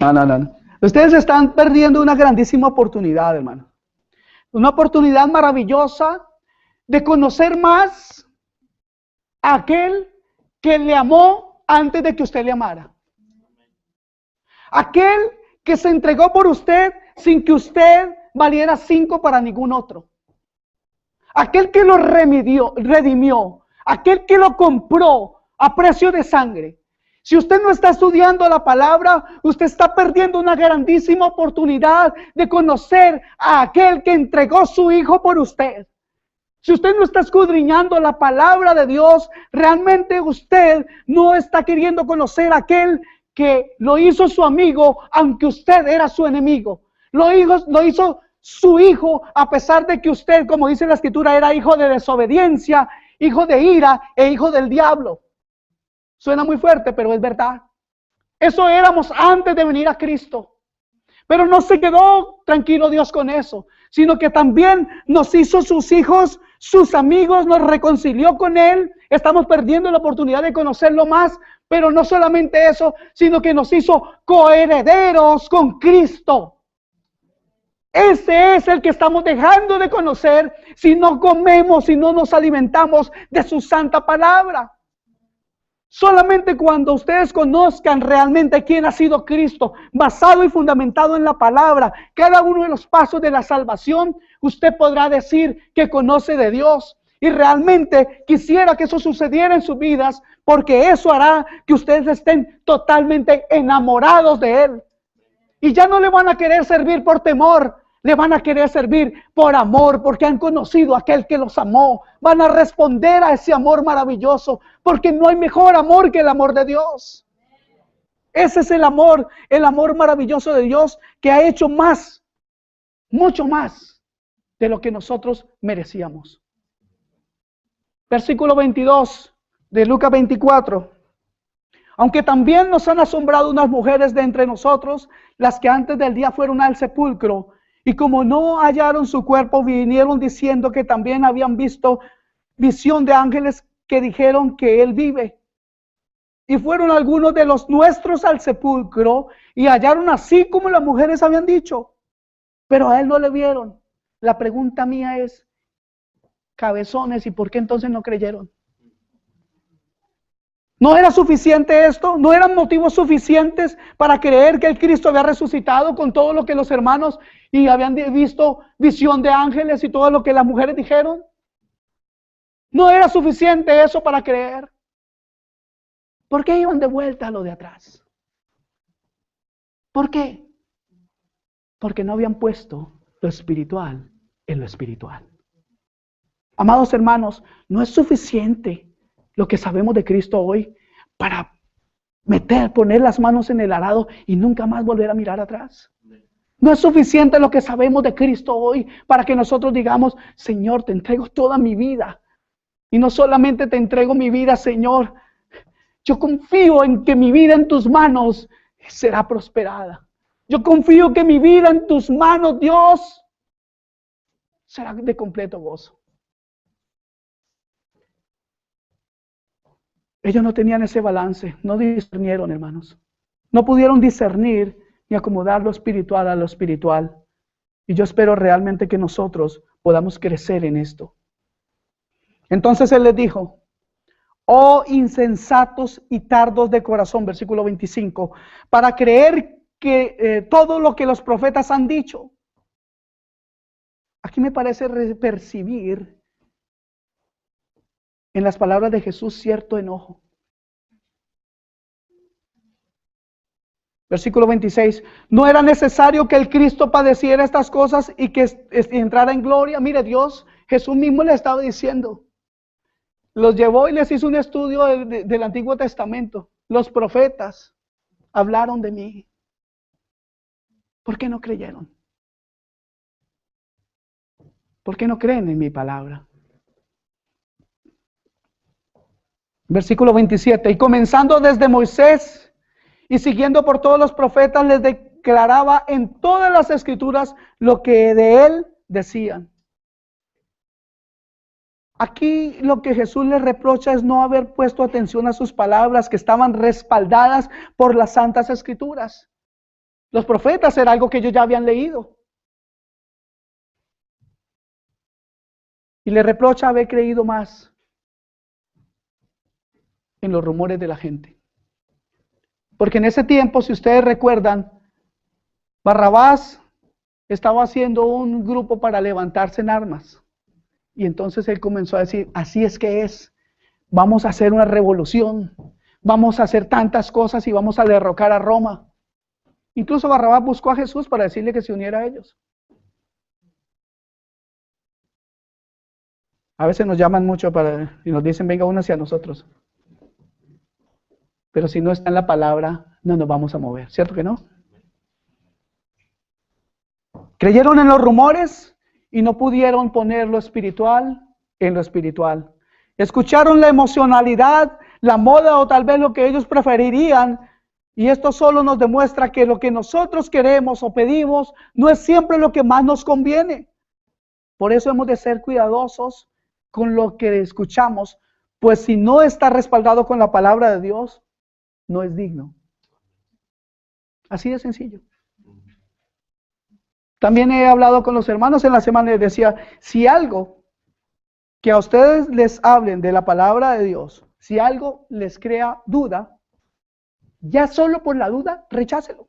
No. Ustedes están perdiendo una grandísima oportunidad, hermano. Una oportunidad maravillosa de conocer más a aquel que le amó antes de que usted le amara. Aquel que se entregó por usted sin que usted valiera 5 para ningún otro. Aquel que lo redimió, aquel que lo compró a precio de sangre. Si usted no está estudiando la palabra, usted está perdiendo una grandísima oportunidad de conocer a aquel que entregó su hijo por usted. Si usted no está escudriñando la palabra de Dios, realmente usted no está queriendo conocer a aquel que lo hizo su amigo, aunque usted era su enemigo. Lo hizo su hijo, a pesar de que usted, como dice la escritura, era hijo de desobediencia, hijo de ira e hijo del diablo. Suena muy fuerte, pero es verdad. Eso éramos antes de venir a Cristo. Pero no se quedó tranquilo Dios con eso, sino que también nos hizo sus hijos, sus amigos, nos reconcilió con Él. Estamos perdiendo la oportunidad de conocerlo más, pero no solamente eso, sino que nos hizo coherederos con Cristo. Ese es el que estamos dejando de conocer si no comemos, si no nos alimentamos de su santa palabra. Solamente cuando ustedes conozcan realmente quién ha sido Cristo, basado y fundamentado en la palabra, cada uno de los pasos de la salvación, usted podrá decir que conoce de Dios. Y realmente quisiera que eso sucediera en sus vidas, porque eso hará que ustedes estén totalmente enamorados de Él. Y ya no le van a querer servir por temor, le van a querer servir por amor, porque han conocido a aquel que los amó. Van a responder a ese amor maravilloso, porque no hay mejor amor que el amor de Dios. Ese es el amor maravilloso de Dios, que ha hecho más, mucho más de lo que nosotros merecíamos. Versículo 22 de Lucas 24. Aunque también nos han asombrado unas mujeres de entre nosotros, las que antes del día fueron al sepulcro, y como no hallaron su cuerpo, vinieron diciendo que también habían visto visión de ángeles que dijeron que él vive. Y fueron algunos de los nuestros al sepulcro y hallaron así como las mujeres habían dicho, pero a él no le vieron. La pregunta mía es, cabezones, ¿y por qué entonces no creyeron? ¿No era suficiente esto? ¿No eran motivos suficientes para creer que el Cristo había resucitado con todo lo que los hermanos y habían visto visión de ángeles y todo lo que las mujeres dijeron? No era suficiente eso para creer. ¿Por qué iban de vuelta a lo de atrás? ¿Por qué? Porque no habían puesto lo espiritual en lo espiritual. Amados hermanos, no es suficiente lo que sabemos de Cristo hoy para poner las manos en el arado y nunca más volver a mirar atrás. No es suficiente lo que sabemos de Cristo hoy para que nosotros digamos, Señor, te entrego toda mi vida. Y no solamente te entrego mi vida, Señor, yo confío en que mi vida en tus manos será prosperada. Yo confío que mi vida en tus manos, Dios, será de completo gozo. Ellos no tenían ese balance, no discernieron, hermanos. No pudieron discernir ni acomodar lo espiritual a lo espiritual. Y yo espero realmente que nosotros podamos crecer en esto. Entonces Él les dijo, oh insensatos y tardos de corazón, versículo 25, para creer que todo lo que los profetas han dicho. Aquí me parece percibir en las palabras de Jesús cierto enojo. Versículo 26, no era necesario que el Cristo padeciera estas cosas y que entrara en gloria. Mire, Jesús mismo le estaba diciendo. Los llevó y les hizo un estudio del Antiguo Testamento. Los profetas hablaron de mí. ¿Por qué no creyeron? ¿Por qué no creen en mi palabra? Versículo 27, y comenzando desde Moisés y siguiendo por todos los profetas, les declaraba en todas las escrituras lo que de él decían. Aquí lo que Jesús les reprocha es no haber puesto atención a sus palabras que estaban respaldadas por las santas escrituras. Los profetas era algo que ellos ya habían leído. Y le reprocha haber creído más en los rumores de la gente. Porque en ese tiempo, si ustedes recuerdan, Barrabás estaba haciendo un grupo para levantarse en armas. Y entonces él comenzó a decir, así es que es, vamos a hacer una revolución, vamos a hacer tantas cosas y vamos a derrocar a Roma. Incluso Barrabás buscó a Jesús para decirle que se uniera a ellos. A veces nos llaman mucho y nos dicen, venga uno hacia nosotros. Pero si no está en la palabra, no nos vamos a mover, ¿cierto que no? Creyeron en los rumores y no pudieron poner lo espiritual en lo espiritual. Escucharon la emocionalidad, la moda o tal vez lo que ellos preferirían. Y esto solo nos demuestra que lo que nosotros queremos o pedimos no es siempre lo que más nos conviene. Por eso hemos de ser cuidadosos con lo que escuchamos, pues si no está respaldado con la palabra de Dios, no es digno. Así de sencillo. También he hablado con los hermanos en la semana y les decía, si algo que a ustedes les hablen de la palabra de Dios, si algo les crea duda, ya solo por la duda, rechácelo.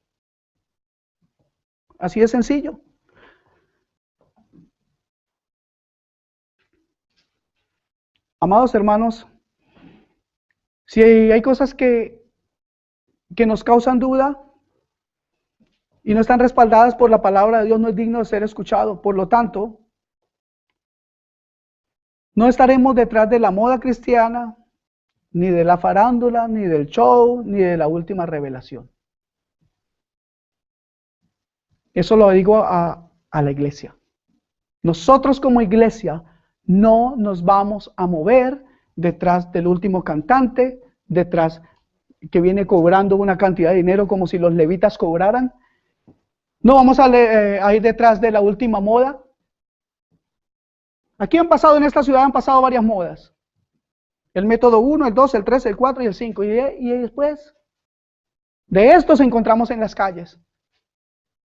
Así de sencillo. Amados hermanos, si hay cosas que nos causan duda y no están respaldadas por la palabra de Dios, no es digno de ser escuchado. Por lo tanto, no estaremos detrás de la moda cristiana, ni de la farándula, ni del show, ni de la última revelación. Eso lo digo a la iglesia. Nosotros como iglesia no nos vamos a mover detrás del último cantante, detrás que viene cobrando una cantidad de dinero como si los levitas cobraran. No vamos a ir detrás de la última moda. Aquí en esta ciudad han pasado varias modas. El método 1, el 2, el 3, el 4 y el 5. Y después de estos encontramos en las calles.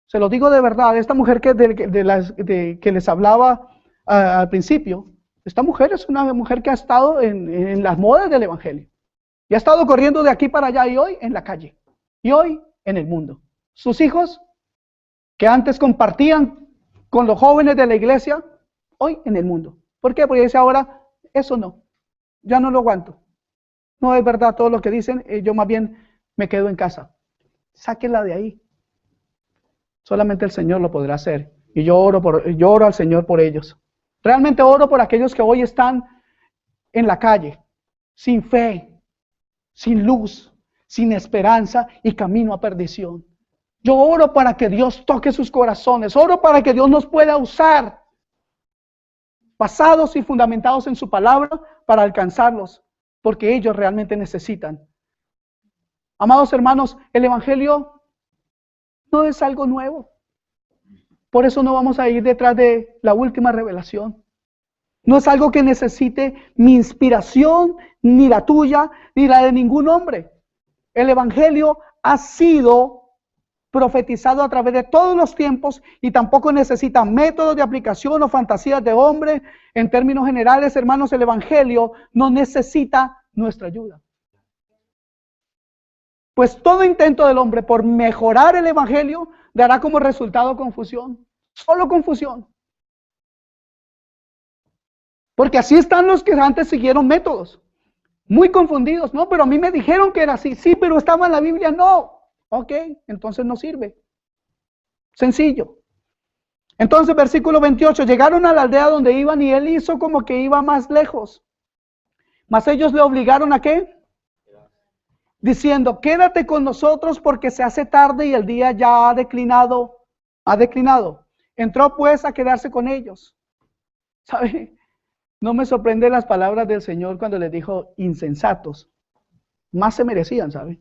Se lo digo de verdad, esta mujer que les hablaba al principio, esta mujer es una mujer que ha estado en las modas del evangelio. Y ha estado corriendo de aquí para allá y hoy en la calle. Y hoy en el mundo. Sus hijos, que antes compartían con los jóvenes de la iglesia, hoy en el mundo. ¿Por qué? Porque dice ahora, eso no. ya no lo aguanto. No es verdad todo lo que dicen, yo más bien me quedo en casa. Sáquenla de ahí. Solamente el Señor lo podrá hacer. Y yo oro al Señor por ellos. Realmente oro por aquellos que hoy están en la calle, sin fe, sin luz, sin esperanza y camino a perdición. Yo oro para que Dios toque sus corazones. Oro para que Dios nos pueda usar, basados y fundamentados en su palabra, para alcanzarlos, porque ellos realmente necesitan. Amados hermanos, el Evangelio no es algo nuevo. Por eso no vamos a ir detrás de la última revelación. No es algo que necesite mi inspiración, ni la tuya, ni la de ningún hombre. El Evangelio ha sido profetizado a través de todos los tiempos y tampoco necesita métodos de aplicación o fantasías de hombre. En términos generales, hermanos, el Evangelio no necesita nuestra ayuda. Pues todo intento del hombre por mejorar el Evangelio dará como resultado confusión, solo confusión. Porque así están los que antes siguieron métodos, muy confundidos. No, pero a mí me dijeron que era así. Sí, pero estaba en la Biblia. No. Ok, entonces no sirve. Sencillo. Entonces, versículo 28, llegaron a la aldea donde iban y él hizo como que iba más lejos. Mas ellos le obligaron ¿a qué? Diciendo, quédate con nosotros porque se hace tarde y el día ya ha declinado. Entró pues a quedarse con ellos. ¿Sabe? No me sorprende las palabras del Señor cuando les dijo insensatos. Más se merecían, ¿sabe?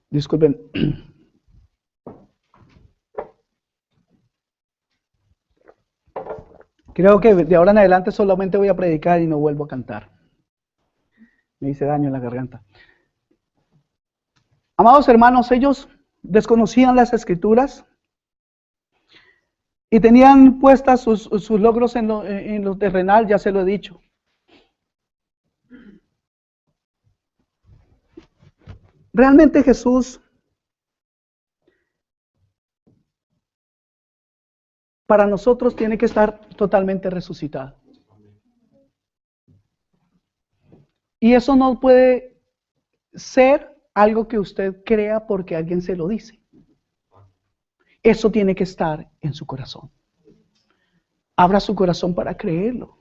Disculpen. Creo que de ahora en adelante solamente voy a predicar y no vuelvo a cantar. Me hice daño en la garganta. Amados hermanos, ellos desconocían las Escrituras y tenían puestas sus logros en lo terrenal, ya se lo he dicho. Realmente Jesús para nosotros tiene que estar totalmente resucitado. Y eso no puede ser algo que usted crea porque alguien se lo dice. Eso tiene que estar en su corazón. Abra su corazón para creerlo,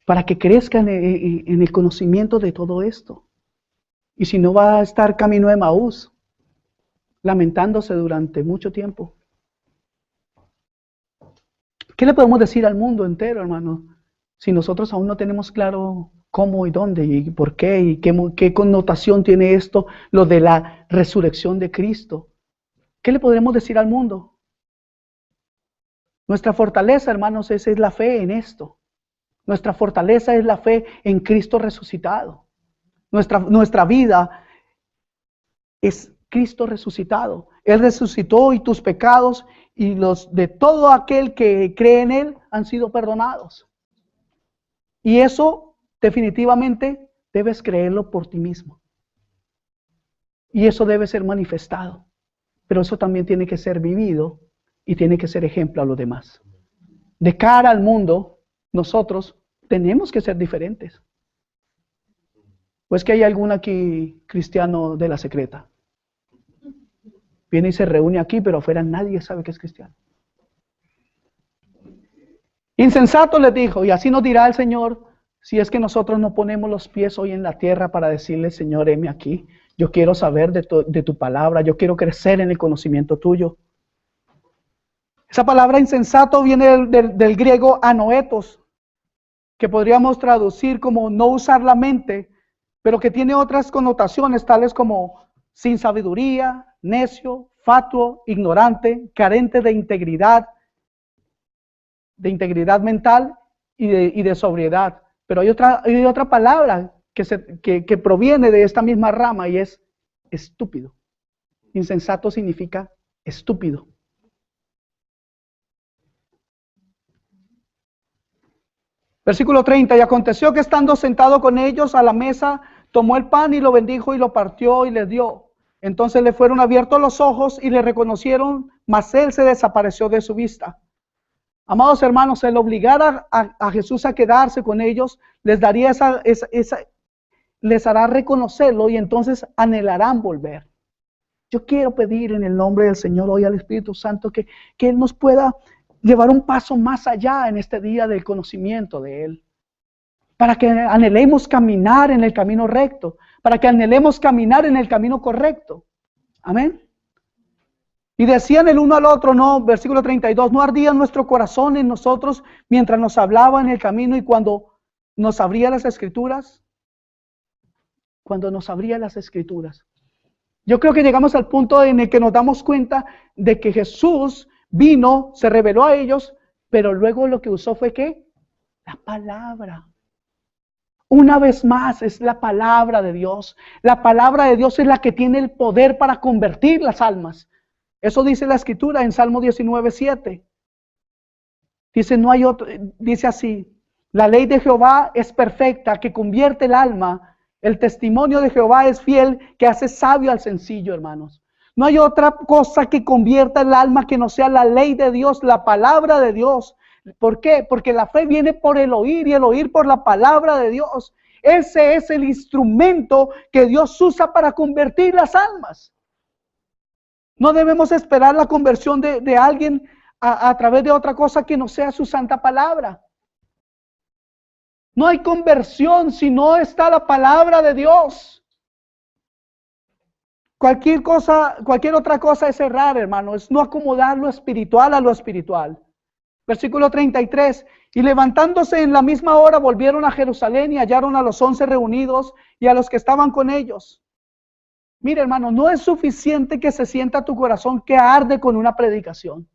para que crezca en el conocimiento de todo esto. Y si no, va a estar camino de Emaús, lamentándose durante mucho tiempo. ¿Qué le podemos decir al mundo entero, hermano? Si nosotros aún no tenemos claro cómo y dónde y por qué y qué connotación tiene esto, lo de la resurrección de Cristo. ¿Qué le podremos decir al mundo? Nuestra fortaleza, hermanos, es la fe en esto. Nuestra fortaleza es la fe en Cristo resucitado. Nuestra vida es Cristo resucitado. Él resucitó y tus pecados y los de todo aquel que cree en Él han sido perdonados. Y eso definitivamente debes creerlo por ti mismo. Y eso debe ser manifestado. Pero eso también tiene que ser vivido y tiene que ser ejemplo a los demás. De cara al mundo, nosotros tenemos que ser diferentes. ¿O es que hay algún aquí cristiano de la secreta? Viene y se reúne aquí, pero afuera nadie sabe que es cristiano. Insensato les dijo, y así nos dirá el Señor, si es que nosotros no ponemos los pies hoy en la tierra para decirle, Señor, heme aquí. Yo quiero saber de tu palabra, yo quiero crecer en el conocimiento tuyo. Esa palabra insensato viene del griego anoetos, que podríamos traducir como no usar la mente, pero que tiene otras connotaciones tales como sin sabiduría, necio, fatuo, ignorante, carente de integridad mental y de sobriedad. Pero hay otra palabra que proviene de esta misma rama y es estúpido. Insensato significa estúpido. Versículo 30, y aconteció que estando sentado con ellos a la mesa, tomó el pan y lo bendijo y lo partió y les dio. Entonces le fueron abiertos los ojos y le reconocieron, mas él se desapareció de su vista. Amados hermanos, el obligar a Jesús a quedarse con ellos, les daría les hará reconocerlo y entonces anhelarán volver. Yo quiero pedir en el nombre del Señor hoy al Espíritu Santo que Él nos pueda llevar un paso más allá en este día del conocimiento de Él. Para que anhelemos caminar en el camino recto. Para que anhelemos caminar en el camino correcto. Amén. Y decían el uno al otro, no, versículo 32, no ardía nuestro corazón en nosotros mientras nos hablaba en el camino y cuando nos abría las escrituras. Cuando nos abría las escrituras. Yo creo que llegamos al punto en el que nos damos cuenta de que Jesús vino, se reveló a ellos, pero luego lo que usó fue ¿qué? La palabra. Una vez más es la palabra de Dios. La palabra de Dios es la que tiene el poder para convertir las almas. Eso dice la Escritura en Salmo 19:7. Dice, no hay otro, dice así, la ley de Jehová es perfecta, que convierte el alma. El testimonio de Jehová es fiel, que hace sabio al sencillo, hermanos. No hay otra cosa que convierta el alma que no sea la ley de Dios, la palabra de Dios. ¿Por qué? Porque la fe viene por el oír y el oír por la palabra de Dios. Ese es el instrumento que Dios usa para convertir las almas. No debemos esperar la conversión de alguien a través de otra cosa que no sea su santa palabra. No hay conversión si no está la palabra de Dios. Cualquier otra cosa es errar, hermano. Es no acomodar lo espiritual a lo espiritual. Versículo 33. Y levantándose en la misma hora volvieron a Jerusalén y hallaron a los 11 reunidos y a los que estaban con ellos. Mira, hermano, no es suficiente que se sienta tu corazón que arde con una predicación.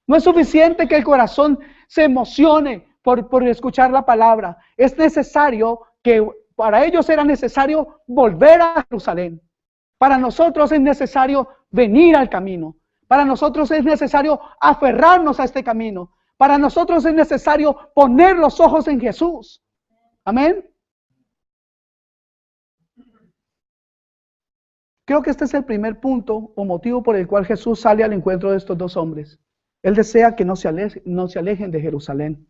No es suficiente que el corazón se emocione por escuchar la palabra. Es necesario que, para ellos era necesario volver a Jerusalén. Para nosotros es necesario venir al camino. Para nosotros es necesario aferrarnos a este camino. Para nosotros es necesario poner los ojos en Jesús. Amén. Creo que este es el primer punto o motivo por el cual Jesús sale al encuentro de estos dos hombres. Él desea que no se alejen de Jerusalén.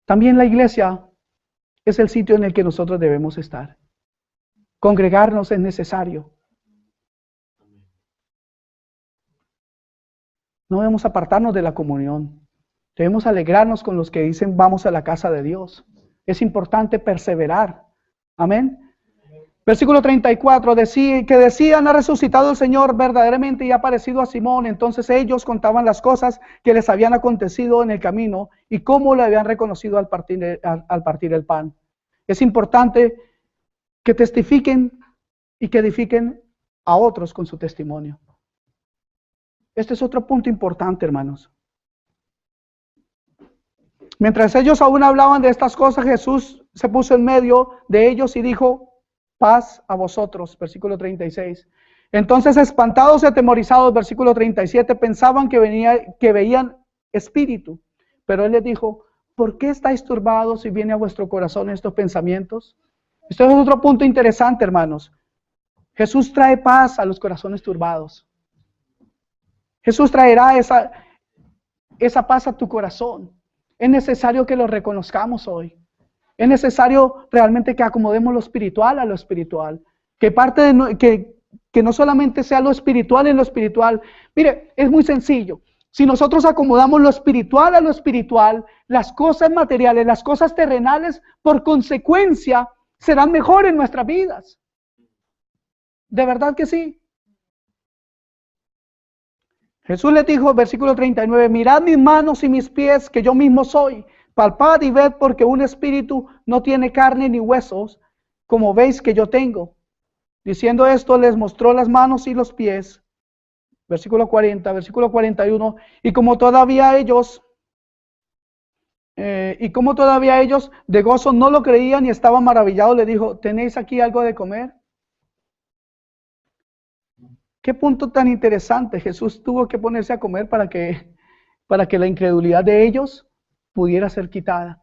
También la iglesia es el sitio en el que nosotros debemos estar. Congregarnos es necesario. No debemos apartarnos de la comunión. Debemos alegrarnos con los que dicen vamos a la casa de Dios. Es importante perseverar. Amén. Versículo 34, decían, ha resucitado el Señor verdaderamente y ha aparecido a Simón. Entonces ellos contaban las cosas que les habían acontecido en el camino y cómo le habían reconocido al partir el pan. Es importante que testifiquen y que edifiquen a otros con su testimonio. Este es otro punto importante, hermanos. Mientras ellos aún hablaban de estas cosas, Jesús se puso en medio de ellos y dijo, paz a vosotros, versículo 36. Entonces, espantados y atemorizados, versículo 37, pensaban que veían espíritu. Pero él les dijo, ¿por qué estáis turbados y viene a vuestro corazón estos pensamientos? Este es otro punto interesante, hermanos. Jesús trae paz a los corazones turbados. Jesús traerá esa paz a tu corazón. Es necesario que lo reconozcamos hoy. Es necesario realmente que acomodemos lo espiritual a lo espiritual. Que no solamente sea lo espiritual en lo espiritual. Mire, es muy sencillo. Si nosotros acomodamos lo espiritual a lo espiritual, las cosas materiales, las cosas terrenales, por consecuencia, serán mejor en nuestras vidas. ¿De verdad que sí? Jesús les dijo, versículo 39, mirad mis manos y mis pies, que yo mismo soy. Palpad y ved, porque un espíritu no tiene carne ni huesos, como veis que yo tengo. Diciendo esto, les mostró las manos y los pies. Versículo 40, versículo 41. Y como todavía ellos de gozo no lo creían y estaban maravillados, le dijo, ¿tenéis aquí algo de comer? Qué punto tan interesante. Jesús tuvo que ponerse a comer para que la incredulidad de ellos pudiera ser quitada.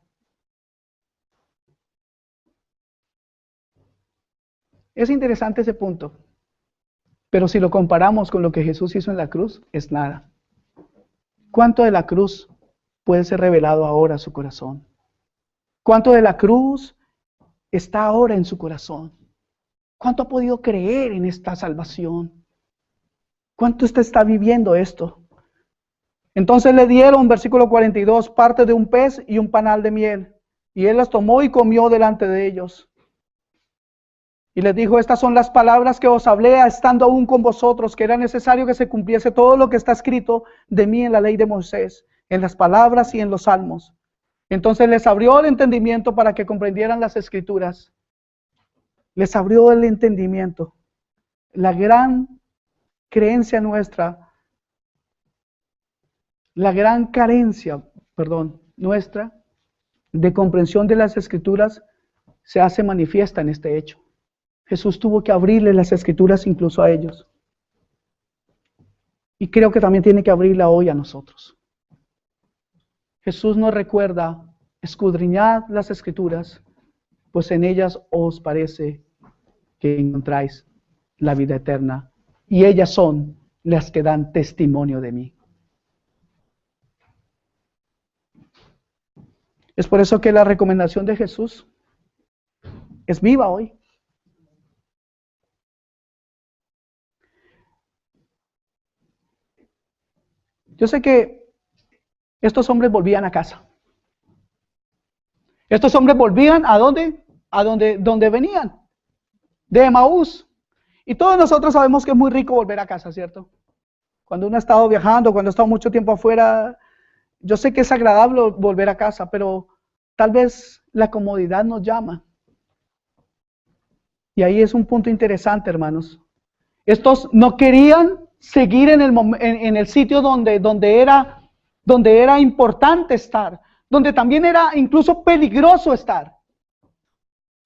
Es interesante ese punto. Pero si lo comparamos con lo que Jesús hizo en la cruz, es nada. ¿Cuánto de la cruz puede ser revelado ahora a su corazón? ¿Cuánto de la cruz está ahora en su corazón? ¿Cuánto ha podido creer en esta salvación? ¿Cuánto usted está viviendo esto? Entonces le dieron, versículo 42, parte de un pez y un panal de miel. Y él las tomó y comió delante de ellos. Y les dijo, estas son las palabras que os hablé estando aún con vosotros, que era necesario que se cumpliese todo lo que está escrito de mí en la ley de Moisés, en las palabras y en los salmos. Entonces les abrió el entendimiento para que comprendieran las escrituras. Les abrió el entendimiento. La gran creencia nuestra, la gran carencia, nuestra de comprensión de las escrituras se hace manifiesta en este hecho. Jesús tuvo que abrirle las escrituras incluso a ellos. Y creo que también tiene que abrirla hoy a nosotros. Jesús nos recuerda, escudriñad las escrituras, pues en ellas os parece que encontráis la vida eterna. Y ellas son las que dan testimonio de mí. Es por eso que la recomendación de Jesús es viva hoy. Yo sé que estos hombres volvían a casa. Estos hombres volvían ¿a dónde? A donde venían, de Emaús. Y todos nosotros sabemos que es muy rico volver a casa, ¿cierto? Cuando uno ha estado viajando, cuando ha estado mucho tiempo afuera, yo sé que es agradable volver a casa, pero tal vez la comodidad nos llama. Y ahí es un punto interesante, hermanos. Estos no querían seguir en el sitio donde era importante estar, donde también era incluso peligroso estar.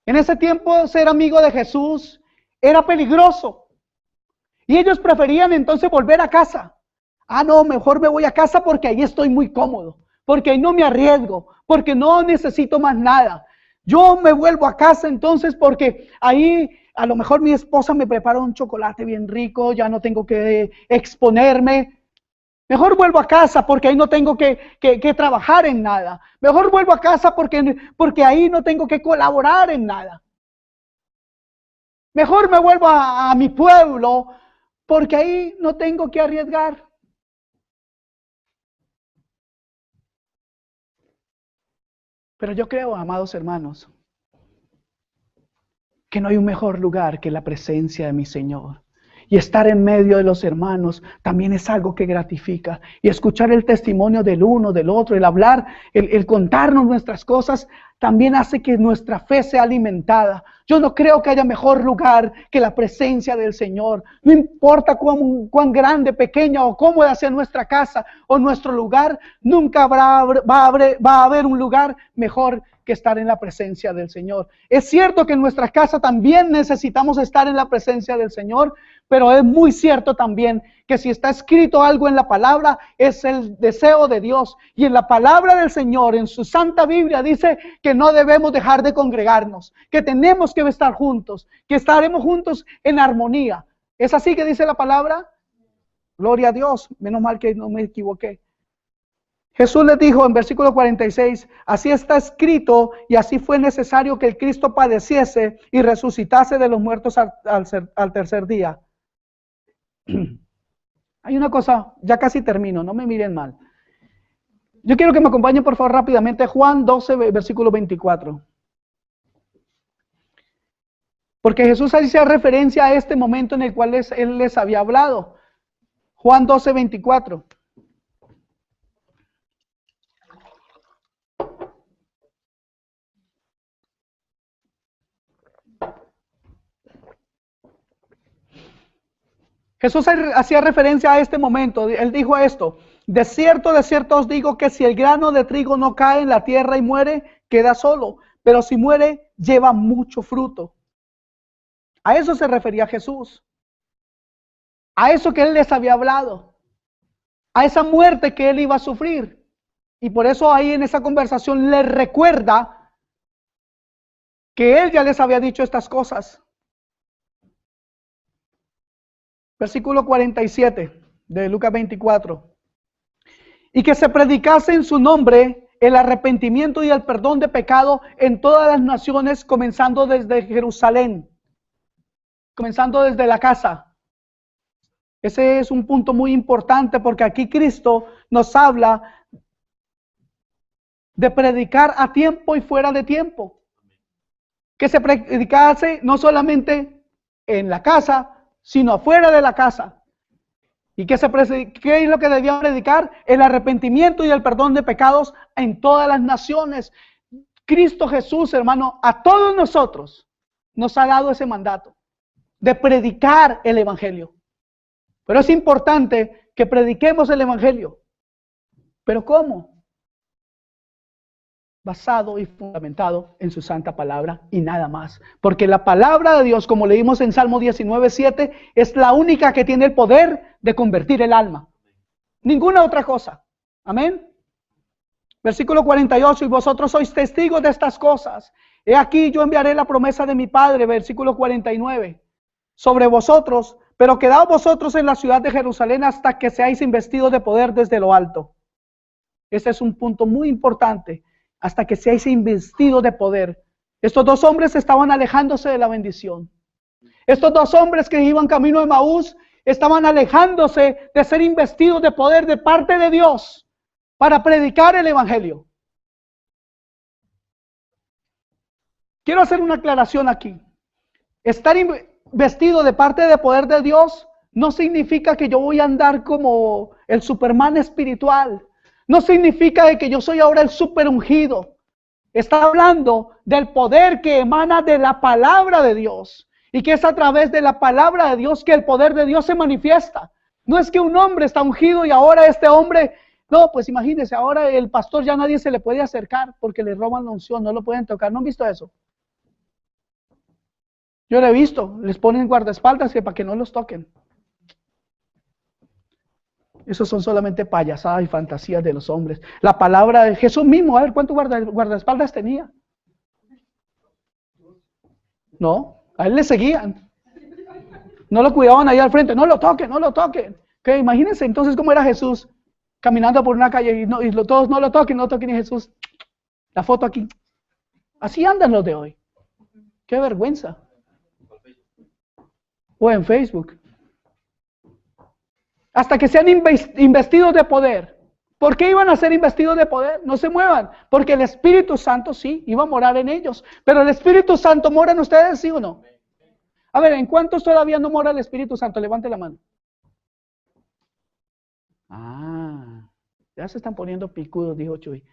En ese tiempo ser amigo de Jesús era peligroso. Y ellos preferían entonces volver a casa. Ah, no, mejor me voy a casa porque ahí estoy muy cómodo, porque ahí no me arriesgo, porque no necesito más nada. Yo me vuelvo a casa entonces porque ahí a lo mejor mi esposa me prepara un chocolate bien rico, ya no tengo que exponerme. Mejor vuelvo a casa porque ahí no tengo que trabajar en nada. Mejor vuelvo a casa porque ahí no tengo que colaborar en nada. Mejor me vuelvo a mi pueblo porque ahí no tengo que arriesgar. Pero yo creo, amados hermanos, que no hay un mejor lugar que la presencia de mi Señor. Y estar en medio de los hermanos también es algo que gratifica. Y escuchar el testimonio del uno, del otro, el hablar, el contarnos nuestras cosas, también hace que nuestra fe sea alimentada. Yo no creo que haya mejor lugar que la presencia del Señor. No importa cuán grande, pequeña o cómoda sea nuestra casa o nuestro lugar, nunca va a haber un lugar mejor que estar en la presencia del Señor. Es cierto que en nuestra casa también necesitamos estar en la presencia del Señor, pero es muy cierto también que si está escrito algo en la palabra, es el deseo de Dios. Y en la palabra del Señor, en su Santa Biblia, dice que no debemos dejar de congregarnos, que tenemos que estar juntos, que estaremos juntos en armonía. ¿Es así que dice la palabra? Gloria a Dios, menos mal que no me equivoqué. Jesús les dijo en versículo 46, así está escrito y así fue necesario que el Cristo padeciese y resucitase de los muertos al tercer día. Hay una cosa, ya casi termino, no me miren mal. Yo quiero que me acompañen por favor rápidamente Juan 12, versículo 24. Porque Jesús hacía referencia a este momento en el cual Él les había hablado. Juan 12, 24. Jesús hacía referencia a este momento. Él dijo esto: de cierto os digo que si el grano de trigo no cae en la tierra y muere, queda solo. Pero si muere, lleva mucho fruto. A eso se refería Jesús. A eso que Él les había hablado. A esa muerte que Él iba a sufrir. Y por eso ahí en esa conversación les recuerda que Él ya les había dicho estas cosas. Versículo 47 de Lucas 24. Y que se predicase en su nombre el arrepentimiento y el perdón de pecado en todas las naciones, comenzando desde Jerusalén, comenzando desde la casa. Ese es un punto muy importante porque aquí Cristo nos habla de predicar a tiempo y fuera de tiempo. Que se predicase no solamente en la casa, sino afuera de la casa. ¿Y qué es lo que debían predicar? El arrepentimiento y el perdón de pecados en todas las naciones. Cristo Jesús, hermano, a todos nosotros nos ha dado ese mandato de predicar el evangelio. Pero es importante que prediquemos el evangelio. ¿Pero cómo? Basado y fundamentado en su santa palabra y nada más. Porque la palabra de Dios, como leímos en Salmo 19:7, es la única que tiene el poder de convertir el alma. Ninguna otra cosa. Amén. Versículo 48, y vosotros sois testigos de estas cosas. He aquí yo enviaré la promesa de mi Padre, versículo 49, sobre vosotros, pero quedaos vosotros en la ciudad de Jerusalén hasta que seáis investidos de poder desde lo alto. Este es un punto muy importante. Hasta que seáis investidos de poder. Estos dos hombres estaban alejándose de la bendición. Estos dos hombres que iban camino de Emaús estaban alejándose de ser investidos de poder de parte de Dios para predicar el evangelio. Quiero hacer una aclaración aquí. Estar investido de parte de poder de Dios no significa que yo voy a andar como el Superman espiritual. No significa de que yo soy ahora el super ungido. Está hablando del poder que emana de la palabra de Dios. Y que es a través de la palabra de Dios que el poder de Dios se manifiesta. No es que un hombre está ungido y ahora este hombre... No, pues imagínense, ahora el pastor ya nadie se le puede acercar porque le roban la unción, no lo pueden tocar. ¿No han visto eso? Yo lo he visto. Les ponen guardaespaldas para que no los toquen. Esos son solamente payasadas y fantasías de los hombres. La palabra de Jesús mismo, a ver, ¿cuántos guardaespaldas tenía? No, a él le seguían. No lo cuidaban ahí al frente, no lo toquen, no lo toquen. Que imagínense entonces cómo era Jesús caminando por una calle y todos no lo toquen, no toquen, y Jesús, la foto aquí. Así andan los de hoy. Qué vergüenza. O en Facebook. Hasta que sean investidos de poder. ¿Por qué iban a ser investidos de poder? No se muevan, porque el Espíritu Santo sí, iba a morar en ellos. Pero el Espíritu Santo mora en ustedes, ¿sí o no? A ver, ¿en cuántos todavía no mora el Espíritu Santo? Levante la mano. Ah, ya se están poniendo picudos, dijo Chuy.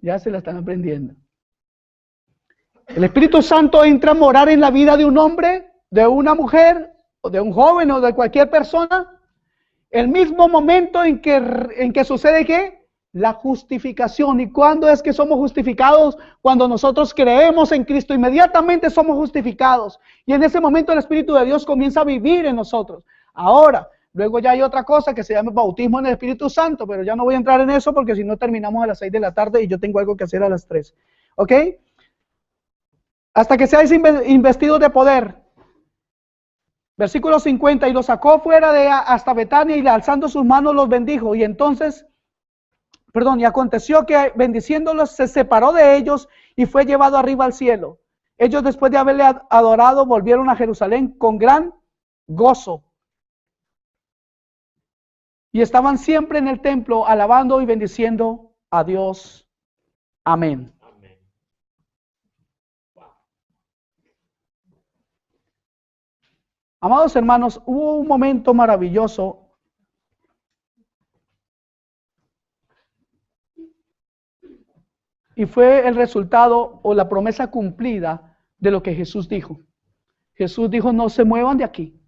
Ya se la están aprendiendo. El Espíritu Santo entra a morar en la vida de un hombre, de una mujer, o de un joven, o de cualquier persona. El mismo momento en que sucede ¿qué? La justificación. ¿Y cuándo es que somos justificados? Cuando nosotros creemos en Cristo, inmediatamente somos justificados. Y en ese momento el Espíritu de Dios comienza a vivir en nosotros. Ahora, luego ya hay otra cosa que se llama bautismo en el Espíritu Santo, pero ya no voy a entrar en eso porque si no terminamos a las 6 de la tarde y yo tengo algo que hacer a las 3. ¿Ok? Hasta que seáis investidos de poder. Versículo 50, y los sacó fuera hasta Betania y alzando sus manos los bendijo. Y entonces, y aconteció que bendiciéndolos se separó de ellos y fue llevado arriba al cielo. Ellos después de haberle adorado volvieron a Jerusalén con gran gozo. Y estaban siempre en el templo alabando y bendiciendo a Dios. Amén. Amados hermanos, hubo un momento maravilloso y fue el resultado o la promesa cumplida de lo que Jesús dijo. Jesús dijo, no se muevan de aquí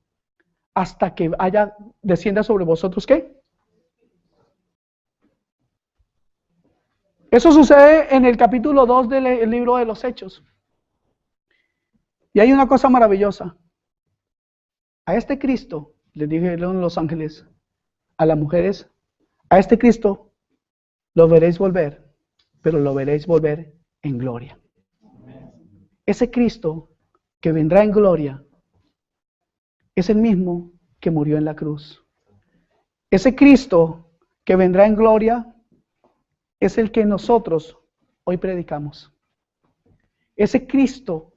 hasta que descienda sobre vosotros, ¿qué? Eso sucede en el capítulo 2 del libro de los Hechos. Y hay una cosa maravillosa. A este Cristo, les dijeron los ángeles, a las mujeres, a este Cristo lo veréis volver, pero lo veréis volver en gloria. Ese Cristo que vendrá en gloria es el mismo que murió en la cruz. Ese Cristo que vendrá en gloria es el que nosotros hoy predicamos. Ese Cristo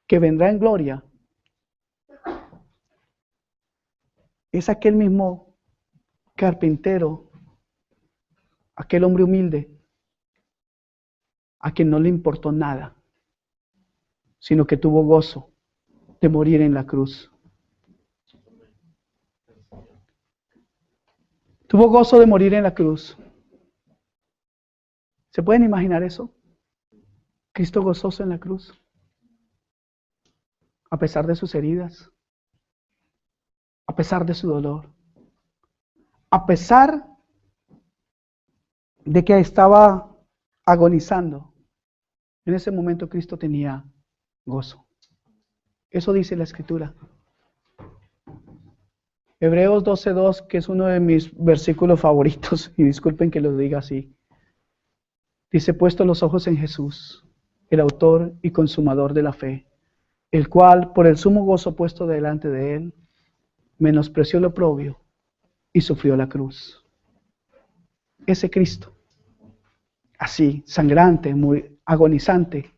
que vendrá en gloria es aquel mismo carpintero, aquel hombre humilde, a quien no le importó nada, sino que tuvo gozo de morir en la cruz. Tuvo gozo de morir en la cruz. ¿Se pueden imaginar eso? Cristo gozoso en la cruz, a pesar de sus heridas, a pesar de su dolor, a pesar de que estaba agonizando. En ese momento Cristo tenía gozo. Eso dice la Escritura. Hebreos 12:2, que es uno de mis versículos favoritos, y disculpen que lo diga así. Dice, puesto los ojos en Jesús, el autor y consumador de la fe, el cual, por el sumo gozo puesto delante de él, menospreció lo oprobio y sufrió la cruz. Ese Cristo, así, sangrante, muy agonizante,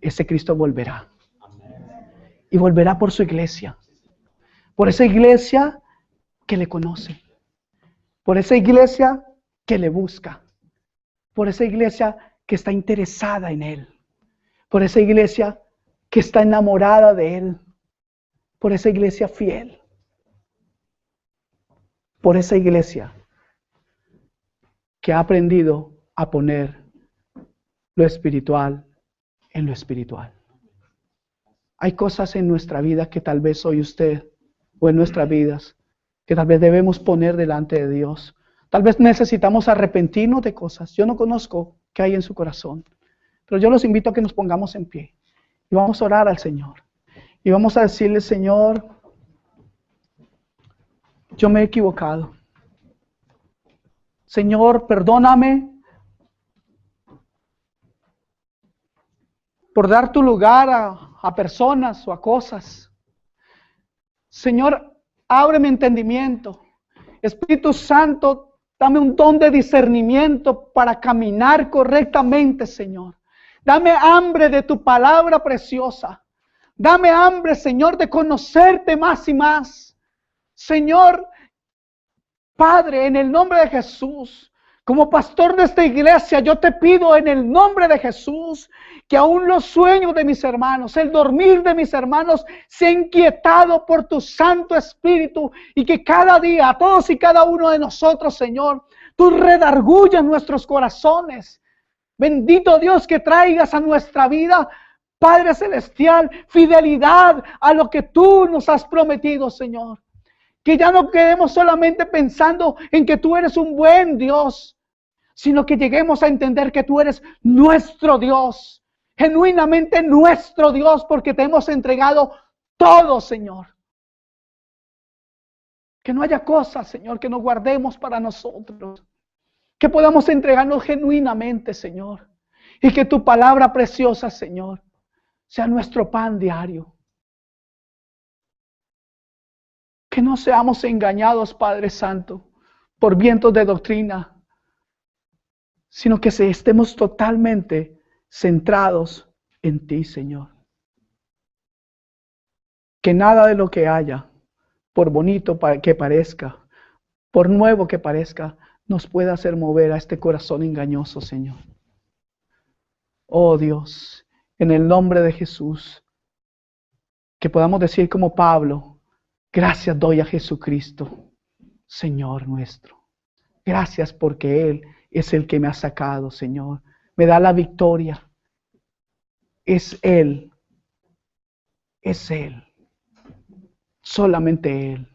ese Cristo volverá. Y volverá por su iglesia. Por esa iglesia que le conoce. Por esa iglesia que le busca. Por esa iglesia que está interesada en él. Por esa iglesia que está enamorada de él. Por esa iglesia fiel. Por esa iglesia que ha aprendido a poner lo espiritual en lo espiritual. Hay cosas en nuestra vida que tal vez hoy usted, o en nuestras vidas, que tal vez debemos poner delante de Dios. Tal vez necesitamos arrepentirnos de cosas. Yo no conozco qué hay en su corazón, pero yo los invito a que nos pongamos en pie y vamos a orar al Señor. Y vamos a decirle, Señor, yo me he equivocado. Señor, perdóname por dar tu lugar a personas o a cosas. Señor, ábreme entendimiento. Espíritu Santo, dame un don de discernimiento para caminar correctamente, Señor. Dame hambre de tu palabra preciosa. Dame hambre, Señor, de conocerte más y más. Señor, Padre, en el nombre de Jesús, como pastor de esta iglesia, yo te pido en el nombre de Jesús que aún los sueños de mis hermanos, el dormir de mis hermanos, sea inquietado por tu Santo Espíritu y que cada día, a todos y cada uno de nosotros, Señor, tú redargullas nuestros corazones. Bendito Dios, que traigas a nuestra vida, Padre Celestial, fidelidad a lo que tú nos has prometido, Señor. Que ya no quedemos solamente pensando en que tú eres un buen Dios, sino que lleguemos a entender que tú eres nuestro Dios, genuinamente nuestro Dios, porque te hemos entregado todo, Señor. Que no haya cosas, Señor, que nos guardemos para nosotros. Que podamos entregarnos genuinamente, Señor. Y que tu palabra preciosa, Señor, sea nuestro pan diario. Que no seamos engañados, Padre Santo, por vientos de doctrina, sino que estemos totalmente centrados en ti, Señor. Que nada de lo que haya, por bonito que parezca, por nuevo que parezca, nos pueda hacer mover a este corazón engañoso, Señor. Oh Dios, en el nombre de Jesús, que podamos decir como Pablo, gracias doy a Jesucristo, Señor nuestro. Gracias porque Él es el que me ha sacado, Señor. Me da la victoria. Es Él. Es Él. Solamente Él.